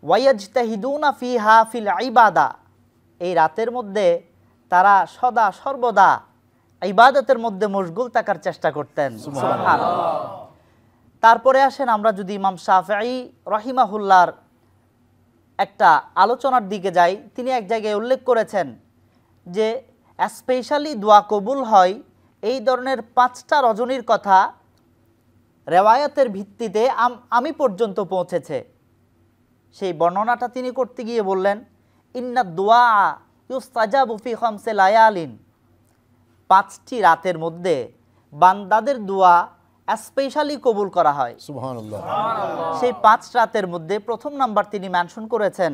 ওয়ায়াজতাহিদুনা ফিহা ফিল ইবাদা, এই রাতের মধ্যে তারা সদা সর্বদা ইবাদতের মধ্যে মশগুল থাকার চেষ্টা করতেন। সুবহানাল্লাহ। তারপরে আসেন আমরা যদি ইমাম শাফিঈ রাহিমাহুল্লাহর একটা আলোচনার দিকে যাই, তিনি এক জায়গায় উল্লেখ করেছেন যে স্পেশালি দোয়া কবুল হয় এই ধরনের 5টা রজনীর কথা রেওয়ায়াতের ভিত্তিতে আমি পর্যন্ত পৌঁছেছে। সেই বর্ণনাটা তিনি করতে গিয়ে বললেন ইন্না দুআ ইউস্তাজাবু ফি খামসি লায়ালিন, 5টি রাতের মধ্যে বান্দাদের দোয়া স্পেশালি কবুল করা হয়। সুবহানাল্লাহ। সেই 5 রাতের মধ্যে প্রথম নাম্বার তিনি মেনশন করেছেন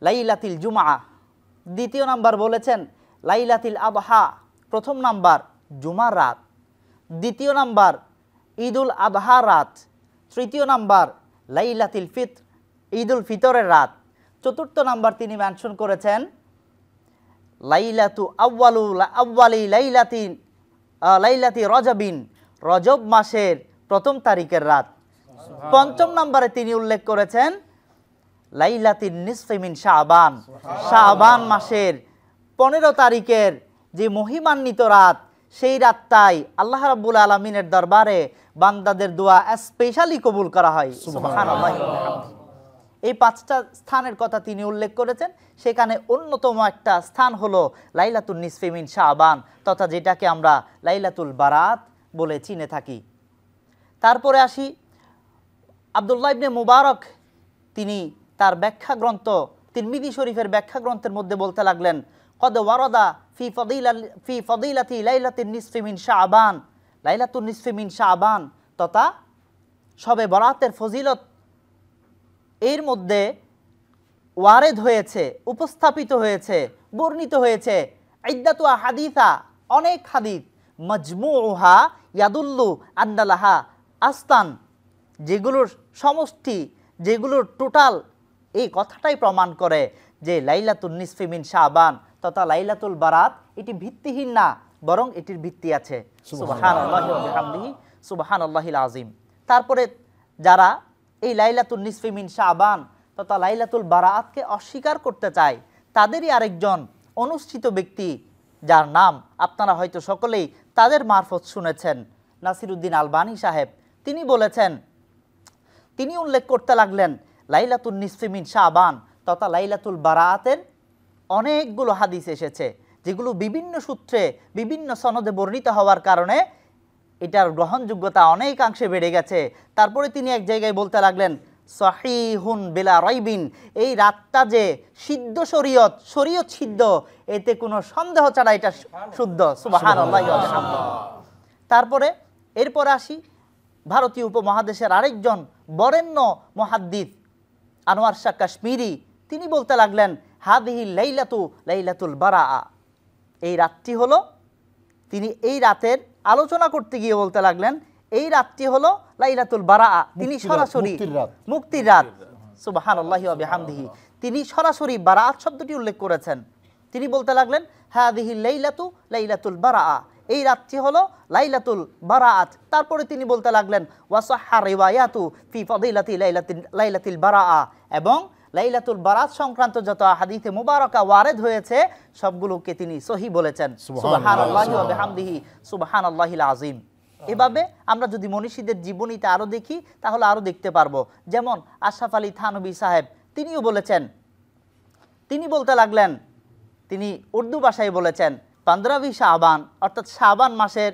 লাইলাতুল জুমআ, দ্বিতীয় নাম্বার বলেছেন লাইলাতুল আদহা, প্রথম নাম্বার জুমার রাত, দ্বিতীয় নাম্বার ঈদুল আদহা রাত, তৃতীয় নাম্বার লাইলাতুল ফিতর, ঈদুল ফিতরের রাত, চতুর্থ নাম্বার তিনি মেনশন করেছেন লাইলাতু আউয়ালি লাইলাতি রজবিন, রজব মাসের প্রথম তারিখের রাত। পঞ্চম নম্বরে তিনি উল্লেখ করেছেন লাইলাতুন নিসফে মিন শাবান, শাবান মাসের 15 তারিখের যে মহিমান্বিত রাত, সেই রাতটাই আল্লাহ রাব্বুল আলামিনের দরবারে বান্দাদের দোয়া স্পেশালি কবুল করা হয়। সুবহানাল্লাহ। এই 5টা স্থানের কথা তিনি উল্লেখ করেছেন, সেখানে অন্যতম একটা স্থান হলো লাইলাতুন নিসফে মিন শাবান তথা যেটাকে আমরা লাইলাতুল বারাত বলে চিনে থাকি। তারপরে আসি আব্দুল্লাহ ইবনে মুবারক, তিনি তার ব্যাখ্যা গ্রন্থ তিরমিজি শরীফের ব্যাখ্যা গ্রন্থের মধ্যে বলতে লাগলেন কদ ওয়ারাদা ফি ফাদিলাতি লাইলাতুন নিসফি মিন শাবান, লাইলাতুন নিসফি মিন শাবান তথা শবে বরাতের ফজিলত এর মধ্যে ওয়ারেদ হয়েছে, উপস্থাপিত হয়েছে, বর্ণিত হয়েছে ইদ্দাতু হাদিসা, অনেক হাদিস, মাজমুউহা ইয়াদুল্লু আন্নালাহা আস্তান, যেগুলোর সমষ্টি, যেগুলোর টোটাল এই কথাটাই প্রমাণ করে যে লাইলাতুন নিসফি মিন শাবান তথা লাইলাতুল বারাত এটি ভিত্তিহীন না, বরং এটির ভিত্তি আছে। সুবহানাল্লাহি ওয়া বিহামদিহি সুবহানাল্লাহিল আযীম। তারপরে যারা এই লাইলাতুন নিসফি মিন শাবান তথা লাইলাতুল বারাতকে অস্বীকার করতে চায়, তাদেরই আরেকজন অনুষ্ঠিত ব্যক্তি যার নাম আপনারা হয়তো সকলেই তাদের মারফত শুনেছেন, নাসিরউদ্দিন আলবানী সাহেব। তিনি বলেছেন, তিনি উল্লেখ করতে লাগলেন লাইলাতুন নিসফি মিন শাবান তথা লাইলাতুল বারাআতের অনেকগুলো হাদিস এসেছে, যেগুলো বিভিন্ন সূত্রে বিভিন্ন সনদে বর্ণিত হওয়ার কারণে এটার গ্রহণযোগ্যতা অনেকাংশে বেড়ে গেছে। তারপরে তিনি এক জায়গায় বলতে লাগলেন, সহিহুন বিলা রাইবিন, এই রাতটা যে সিদ্ধ শরীয়ত সিদ্ধ, এতে কোনো সন্দেহ ছাড়া এটা শুদ্ধ। সুবহানাল্লাহি ওয়া বিহামদিহি। তারপরে এরপর আসি ভারতীয় উপমহাদেশের আরেকজন বরেণ্য মুহাদ্দিস আনোয়ার শাহ কাশ্মীরি, তিনি বলতে লাগলেন, হাদিহি লাইলাতুল বারাআ, এই রাতটি হলো, তিনি এই রাতের আলোচনা করতে গিয়ে বলতে লাগলেন, এই রাতটি হলো লাইলাতুল বারাআ। তিনি সরাসরি মুক্তির রাত। সুবহানাল্লাহি ওয়া বিহামদিহি। তিনি সরাসরি বারাআত শব্দটি উল্লেখ করেছেন। তিনি বলতে লাগলেন, হাদিহি লাইলাতুল বারাআ, এই রাতটি হলো লাইলাতুল বারাআত। তারপরে তিনি বলতে লাগলেন, ওয়াসাহহা রিওয়ায়াতু ফি ফাদিলাতি লাইলাতিল বারাআ, এবং লাইলাতুল বারাত সংক্রান্ত যত হাদিসে মুবারাকা ওয়ারিদ হয়েছে সবগুলোকে তিনি সহিহ বলেছেন। সুবহানাল্লাহি ওয়া বিহামদিহি, সুবহানাল্লাহিল আযীম। এভাবে আমরা যদি মনীষীদের জীবনীতে আরও দেখি তাহলে আরও দেখতে পারবো। যেমন আশরাফ আলী থানভী সাহেব, তিনিও বলেছেন, তিনি বলতে লাগলেন, তিনি উর্দু ভাষায় বলেছেন, 15 শাবান অর্থাৎ শাবান মাসের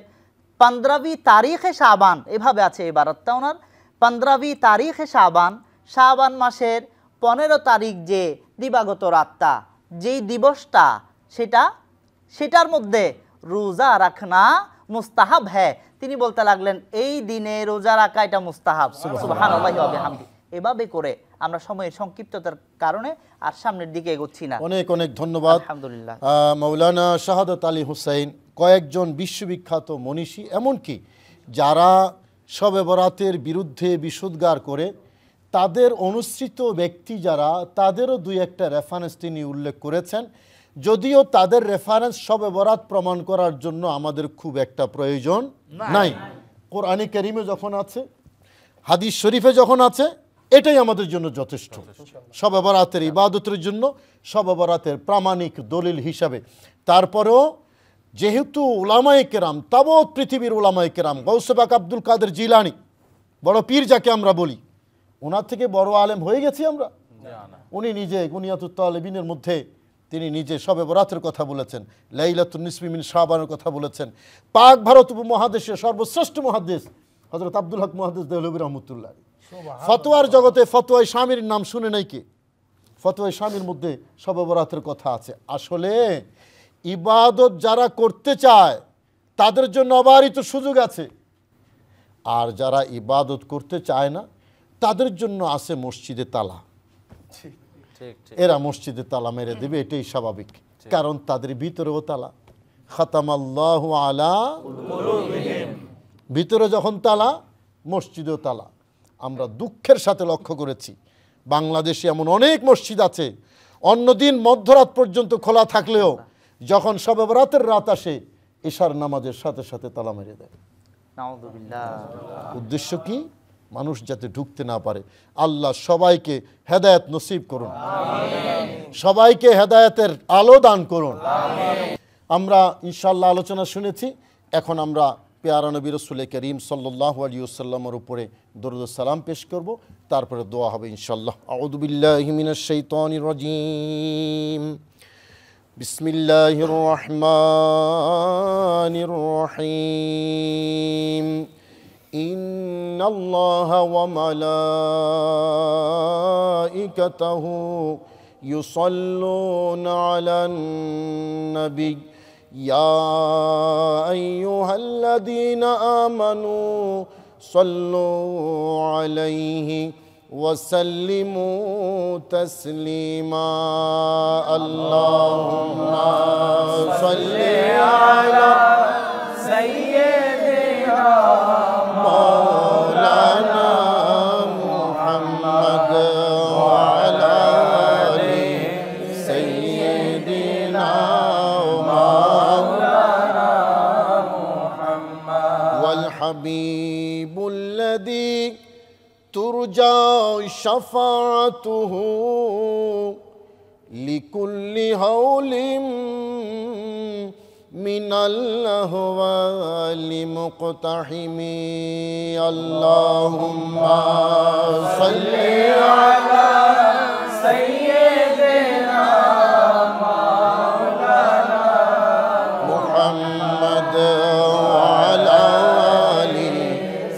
15 তারিখে শাবান, এভাবে আছে এবারতটা ওনার, 15 তারিখে শাবান মাসের 15 তারিখ যে দিবাগত রাতটা, যেই দিবসটা, সেটার মধ্যে রোজা রাখনা মুস্তাহাব হ্যাঁ। তিনি বলতে লাগলেন, এই দিনে রোজা রাখা এটা মুস্তাহাব। সুবহানাল্লাহি ওয়া বিহামদিহি। এভাবে করে আমরা সময়ের সংক্ষিপ্ততার কারণে আর সামনের দিকে এগোচ্ছি না। অনেক অনেক ধন্যবাদ। আলহামদুলিল্লাহ। মাওলানা শাহাদাত আলী হুসাইন কয়েকজন বিশ্ববিখ্যাত মনীষী, এমনকি যারা শবে বরাতের বিরুদ্ধে বিষোদ্গার করে, তাদের অনুসৃত ব্যক্তি যারা, তাদেরও দুই একটা রেফারেন্স তিনি উল্লেখ করেছেন। যদিও তাদের রেফারেন্স শবে বরাত প্রমাণ করার জন্য আমাদের খুব একটা প্রয়োজন নাই। কোরআনে কারিমে যখন আছে, হাদিস শরীফে যখন আছে, এটাই আমাদের জন্য যথেষ্ট শবে বরাতের ইবাদতের জন্য, শবে বরাতের প্রামাণিক দলিল হিসাবে। তারপরেও যেহেতু উলামায়ে কেরাম, তাবৎ পৃথিবীর উলামায়ে কেরাম, গৌসে পাক আব্দুল কাদের জিলানী, বড় পীর যাকে আমরা বলি, ওনার থেকে বড় আলেম হয়ে গেছি আমরা? উনি নিজে গুনিয়াতুত তালেবিনের মধ্যে তিনি নিজে শবে বরাতের কথা বলেছেন, লাইলাতুন নিসফি মিন শাবানের কথা বলেছেন। পাক ভারত উপমহাদেশের সর্বশ্রেষ্ঠ মুহাদ্দিস হযরত আব্দুল হক মুহাদ্দিস দেহলভী রহমতুল্লাহ। ফতোয়ার জগতে ফতোয়ায়ে শামির নাম শুনে নাই কে? ফতোয়ায়ে শামির মধ্যে শবে বরাতের কথা আছে। আসলে ইবাদত যারা করতে চায় তাদের জন্য অবারিত সুযোগ আছে, আর যারা ইবাদত করতে চায় না তাদের জন্য আছে মসজিদে তালা। এরা মসজিদে তালা মেরে দেবে, এটাই স্বাভাবিক, কারণ তাদের ভিতরেও তালা। খাতামাল্লাহু আলা কুলুবিহিম, ভিতরে যখন তালা, মসজিদেও তালা। আমরা দুঃখের সাথে লক্ষ্য করেছি, বাংলাদেশে এমন অনেক মসজিদ আছে অন্যদিন মধ্যরাত পর্যন্ত খোলা থাকলেও যখন শবে বরাতের রাত আসে, ইশার নামাজের সাথে সাথে তালা মেরে দেয়। নাউযুবিল্লাহ। উদ্দেশ্য কি? মানুষ যাতে ঢুকতে না পারে। আল্লাহ সবাইকে হেদায়েত নসিব করুন, সবাইকে হেদায়েতের আলো দান করুন। আমরা ইনশাআল্লাহ আলোচনা শুনেছি, এখন আমরা পেয়ারা নবী রাসূল করিম সাল্লাল্লাহু আলাইহি ওয়াসাল্লামের উপরে দরুদ ও সালাম পেশ করব, তারপরে দোয়া হবে ইনশাআল্লাহ। আউযু বিল্লাহি মিনাশ শাইতানির রাজীম, বিসমিল্লাহির রহমানির রহিম। ইন্নাল্লাহা ওয়া মালাইকাতাহু ইউসাল্লুনা আলান নবী ইয়া আইয়ুহাল্লাযীনা আমানু সাল্লু আলাইহি ওয়া সাল্লিমু তাসলিমা। আল্লাহুম্মা সাল্লি আলা সাইয়্যিদিনা মাওলানা মুহাম্মদ ওয়া আলা আলি সাইয়্যিদিনা মাওলানা মুহাম্মদ ওয়াল হাবিবুল্লাযী তুরজা শাফাআতুহু লিকুল্লি হাওলিন मिनल अहवालि मुक़तहिमी अल्लाहुम्मा सल्लि अला सय्यिदिना मौलाना मुहम्मद व अला आलि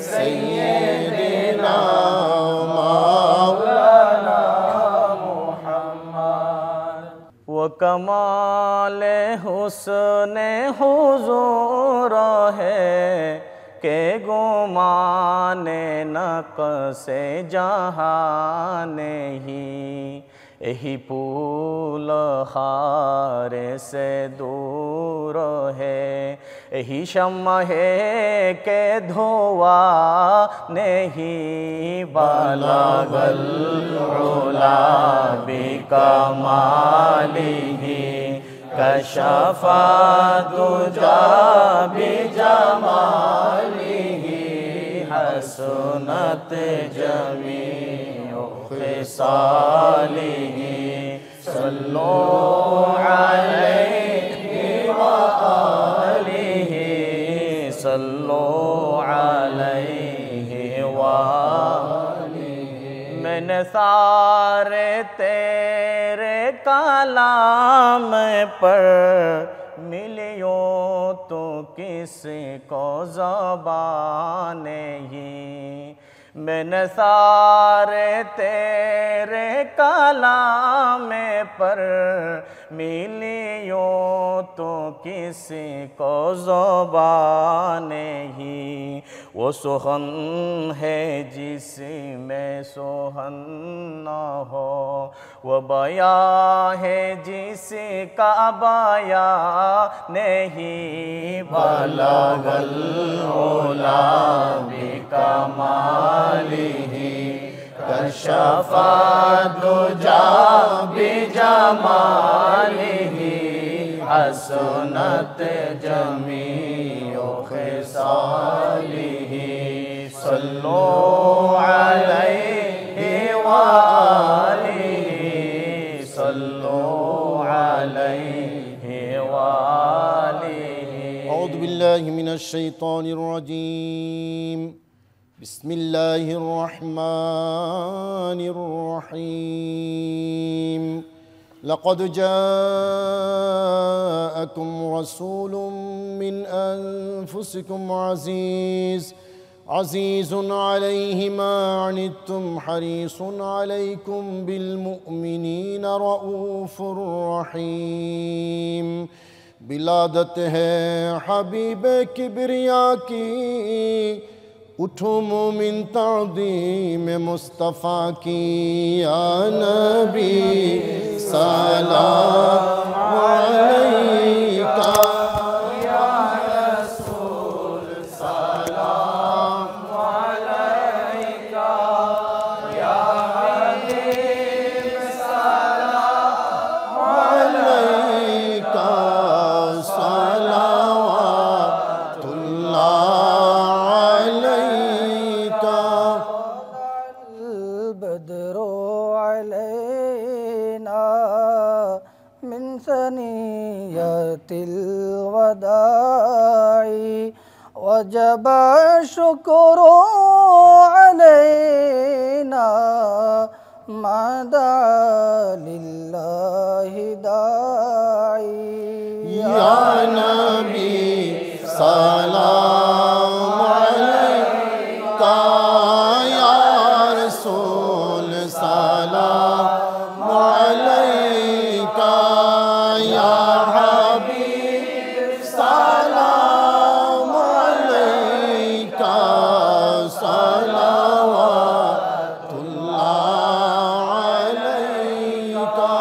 सय्यिदिना मौलाना व कमाल हुस्न हुजूर है के गुमाने नक़्स जहां नहीं यही पुल खारे से दूर है यही शम्मा है के धुआ नहीं बलगल उला बिकमालिही कशफा दुजा बिजमालिही हसनत जमीउ खिसालिही सल्लु अलैहि व आलिहि सल्लु अलैहि व आलिहि। मैंने सारे तेरे कलाम पर मिलियो तो किसी को ज़बान नहीं मैंने सारे तेरे कलाम पर मिलियो तो किसी को ज़बान नहीं वो सुखन है जिसमें सुहन न हो वो बया है जिसका बया नहीं बलगल उला बिकमालिही कशफा दुजा बिजमालिही हसनत जमीउ खिसालिही सल्लु अलैहि व आलिहि सल्लु अलैहि व आलिहि। औज़ु बिल्लाहि मिनश शैतानिर रजीम बिस्मिल्लाहिर रहमानिर रहीम लक़द जाअकुम रसूलुम मिन अनफुसिकुम अज़ीज़ुन अलैहि मा अनित्तुम हरीसुन अलैकुम बिल मुमिनीना रऊफ़ुर रहीम। बिलादत है हबीब किबरिया की उठो मोमिन ताज़ीम मुस्तफ़ा की या नबी सलाम अलैका या रसूल सलाम अलैका या हबीब सलाम अलैका सलावतुल्लाह सनियतिल वदाई वजब शुक्रो अलैना मदा लिल्लाहि दाई या नबी सलाम अलैका या रसूल सलाम अलैका या हबीब सलाम अलैका सलावतुल्लाह अलैका।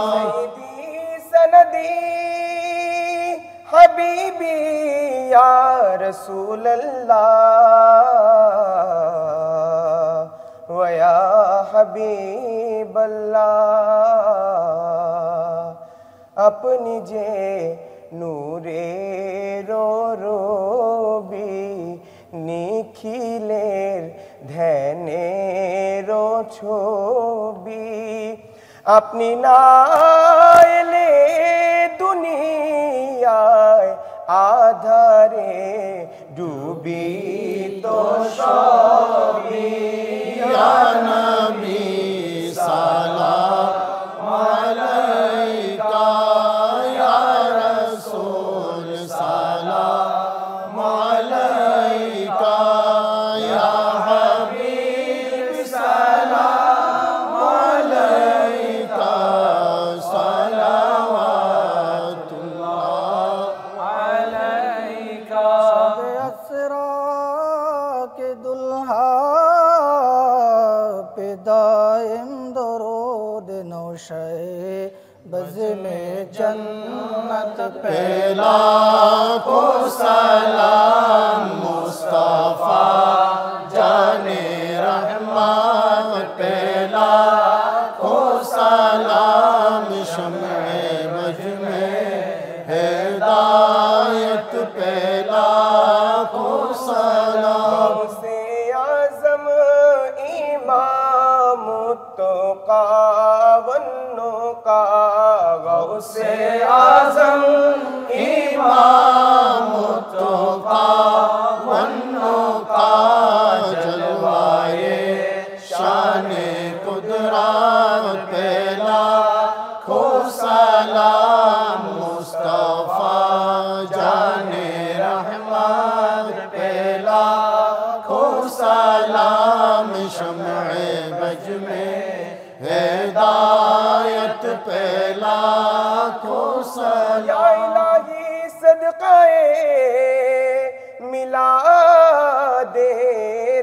सनदी हबीबी या रसूल अल्लाह व या हबीब अल्लाह अपनी जे नूरे रो रोबी निखिलेर ध्याने रो छबি আপনি না এলে দুনিয়ায় আধারে ডুবি তো সবই ইয়া নবী সালাম আলাইকা ইয়া রাসূল সালাম আলাইকা ইয়া হাবিব সালাম আলাইকা সালাওয়াতুল্লাহ আলাইকা असरा के दुल्हा पे दाइम दरूद नौशे बज़ में जन्नत पहला को सलाम मुस्तफा जाने रहमान पहला को सलाम शम्ए मज में हिदायत पहला को सलाम से आज़म इमाम तुक़ा वन्नुक़ा गौसे आज़म इमाम तुक़ा वन्नुक़ा जलवाए शाने कुदरत पहला को सलाम मुस्तफा जाने रहमान पहला को सलाम शम्ए बज में हिदायत पहला को सलाम या इलाही सदक़ाए मिलादे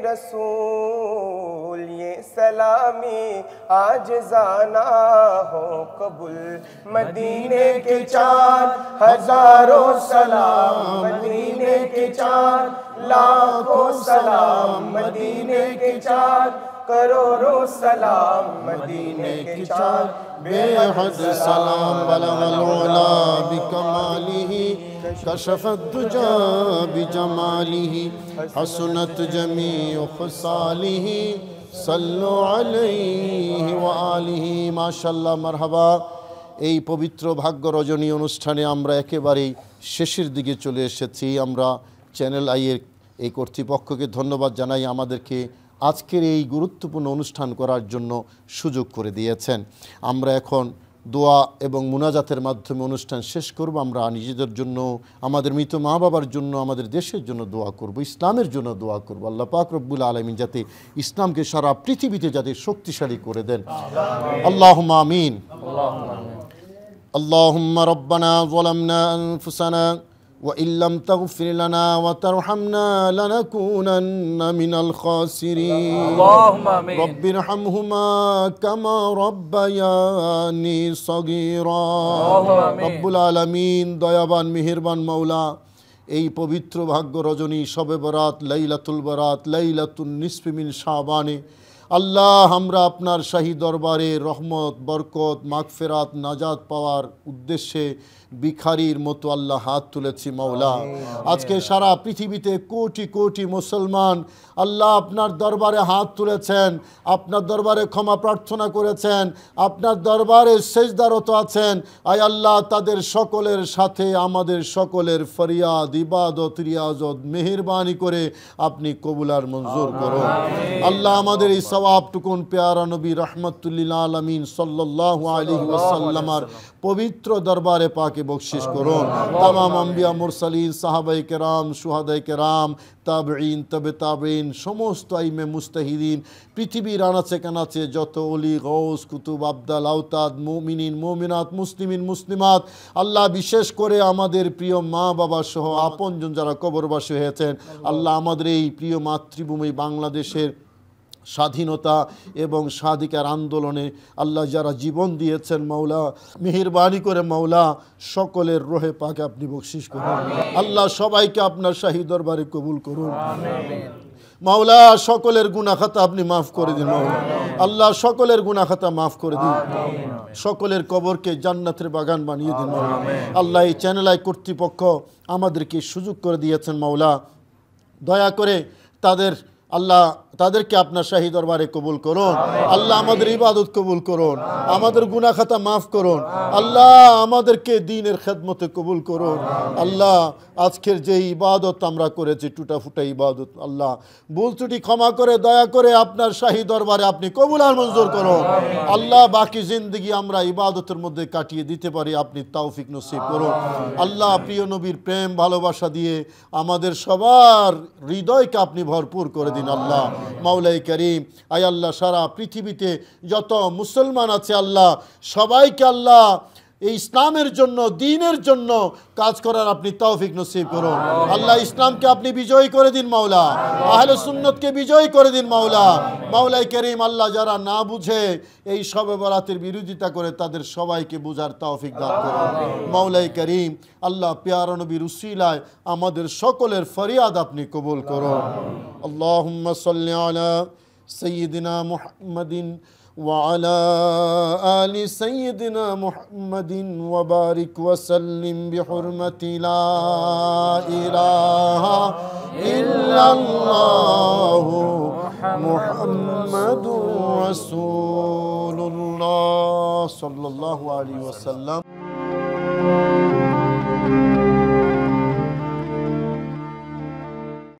रसूल ये सलामी आज जाना हो कबूल मदीने के चाँद हजारों सलाम मदीने के चाँद लाखों सलाम मदीने के चाँद करोड़ों सलाम मदीने के चाँद बेहद सलाम बलगल उला बिकमालिही कशफत दुजा बिजमालिही हसनत जमीउ खुसालिही सल्लु अलैहि व आलिहि माशाल्लाह मरहबा। এই পবিত্র ভাগ্য রজনী অনুষ্ঠানে আমরা একেবারেই শেষের দিকে চলে এসেছি। আমরা চ্যানেল আইয়ের এই কর্তৃপক্ষকে ধন্যবাদ জানাই, আমাদেরকে আজকের এই গুরুত্বপূর্ণ অনুষ্ঠান করার জন্য সুযোগ করে দিয়েছেন। আমরা এখন দোয়া এবং মুনাজাতের মাধ্যমে অনুষ্ঠান শেষ করব। আমরা নিজেদের জন্য, আমাদের মৃত মা বাবার জন্য, আমাদের দেশের জন্য দোয়া করব, ইসলামের জন্য দোয়া করব। আল্লাহ পাক রব্বুল আলামিন যাতে ইসলামকে সারা পৃথিবীতে যাতে শক্তিশালী করে দেন, আল্লাহুম্মা আমিন। আল্লাহুম্মা রব্বানা যালামনা আনফুসানা وإن لم تغفر لنا وترحمنا لنكونن من الخاسرين اللهم آمين رب ارحمهما كما ربياني صغيرا رب العالمين দয়াবান মেহেরবান মাওলা, এই পবিত্র ভাগ্য রজনী শবে বরাত, লাইলাতুল বরাত, লাইলাতুন নিসফি মিন শাবানে, আল্লাহ আমরা আপনার শাহী দরবারে রহমত, বরকত, মাগফিরাত, নাজাত পাওয়ার উদ্দেশ্যে ভিখারির মতো আল্লাহ হাত তুলেছি মাওলা। আজকে সারা পৃথিবীতে কোটি কোটি মুসলমান আল্লাহ আপনার দরবারে হাত তুলেছেন, আপনার দরবারে ক্ষমা প্রার্থনা করেছেন, আপনার দরবারে সেজদারত আছেন। আয় আল্লাহ, তাদের সকলের সাথে আমাদের সকলের ফরিয়াদ, ইবাদত, রিয়াজত মেহেরবানি করে আপনি কবুল আর মঞ্জুর করুন। আল্লাহ আমাদের এই সওয়াবটুকুন পেয়ারা নবী রাহমাতুল্লিল আলামিন সাল্লাল্লাহু আলাইহি ওয়াসাল্লামার পবিত্র দরবারে পাকে বখশিশ করুন। তামাম আম্বিয়া মুরসালিন, সাহাবায়ে কেরাম, শুহাদায়ে কেরাম, তাবেঈন, তবে তাবেঈন, সমস্ত আইমে মুস্তাহিদিন, পৃথিবীর আনাচে কানাচে যত ওলি, গৌস, কুতুব, আবদাল, আওতাদ, মুমিনিন, মুমিনাত, মুসলিমিন, মুসলিমাত, আল্লাহ বিশেষ করে আমাদের প্রিয় মা বাবা সহ আপনজন যারা কবরবাসী হয়েছেন, আল্লাহ আমাদের এই প্রিয় মাতৃভূমি বাংলাদেশের স্বাধীনতা এবং স্বাধিকার আন্দোলনে আল্লাহ যারা জীবন দিয়েছেন মাওলা, মেহেরবানি করে মাওলা সকলের রোহে পাকে আপনি বখশিশ করুন। আল্লাহ সবাইকে আপনার শাহী দরবারে কবুল করুন মাওলা। সকলের গুনাহ খাতা আপনি মাফ করে দিন মাওলা। আল্লাহ সকলের গুনাহ খাতা মাফ করে দিন, সকলের কবরকে জান্নাতের বাগান বানিয়ে দিন মাওলা। আল্লাহ এই চ্যানেল আই কর্তৃপক্ষ আমাদেরকে সুযোগ করে দিয়েছেন মাওলা, দয়া করে তাদের আল্লাহ তাদেরকে আপনার শাহী দরবারে কবুল করুন। আল্লাহ আমাদের ইবাদত কবুল করুন, আমাদের গুনাহ খাতা মাফ করুন। আল্লাহ আমাদেরকে দ্বীনের খেদমতে কবুল করুন। আল্লাহ আজকের যে ইবাদত আমরা করেছি টুটা ফুটা ইবাদত, আল্লাহ ভুল ত্রুটি ক্ষমা করে দয়া করে আপনার শাহী দরবারে আপনি কবুল আর মঞ্জুর করুন। আল্লাহ বাকি জিন্দগি আমরা ইবাদতের মধ্যে কাটিয়ে দিতে পারি, আপনি তৌফিক নসিব করুন। আল্লাহ প্রিয় নবীর প্রেম ভালোবাসা দিয়ে আমাদের সবার হৃদয়কে আপনি ভরপুর করে দিন। আল্লাহ মাওলাই করিম, আয় আল্লাহ সারা পৃথিবীতে যত মুসলমান আছে আল্লাহ সবাইকে আল্লাহ এই ইসলামের জন্য দ্বীনের জন্য কাজ করার আপনি তৌফিক নসিব করুন। আল্লাহ ইসলামকে আপনি বিজয়ী করে দিন মাওলা, আহলে সুন্নতকে বিজয়ী করে দিন মাওলা। মাওলাই করিম আল্লাহ যারা না বুঝে এই শবে বরাতের বিরোধিতা করে তাদের সবাইকে বুঝার তৌফিক দান করুন মাওলাই করিম। আল্লাহ প্যারা নবীর উসিলায় আমাদের সকলের ফরিয়াদ আপনি কবুল করুন। আল্লাহুম্মা সাল্লি আলা সাইয়্যিদিনা মুহাম্মাদিন وعلى آل سيدنا محمد وبارك وسلم بحرمة لا إله إلا الله محمد رسول الله صلى الله عليه وسلم.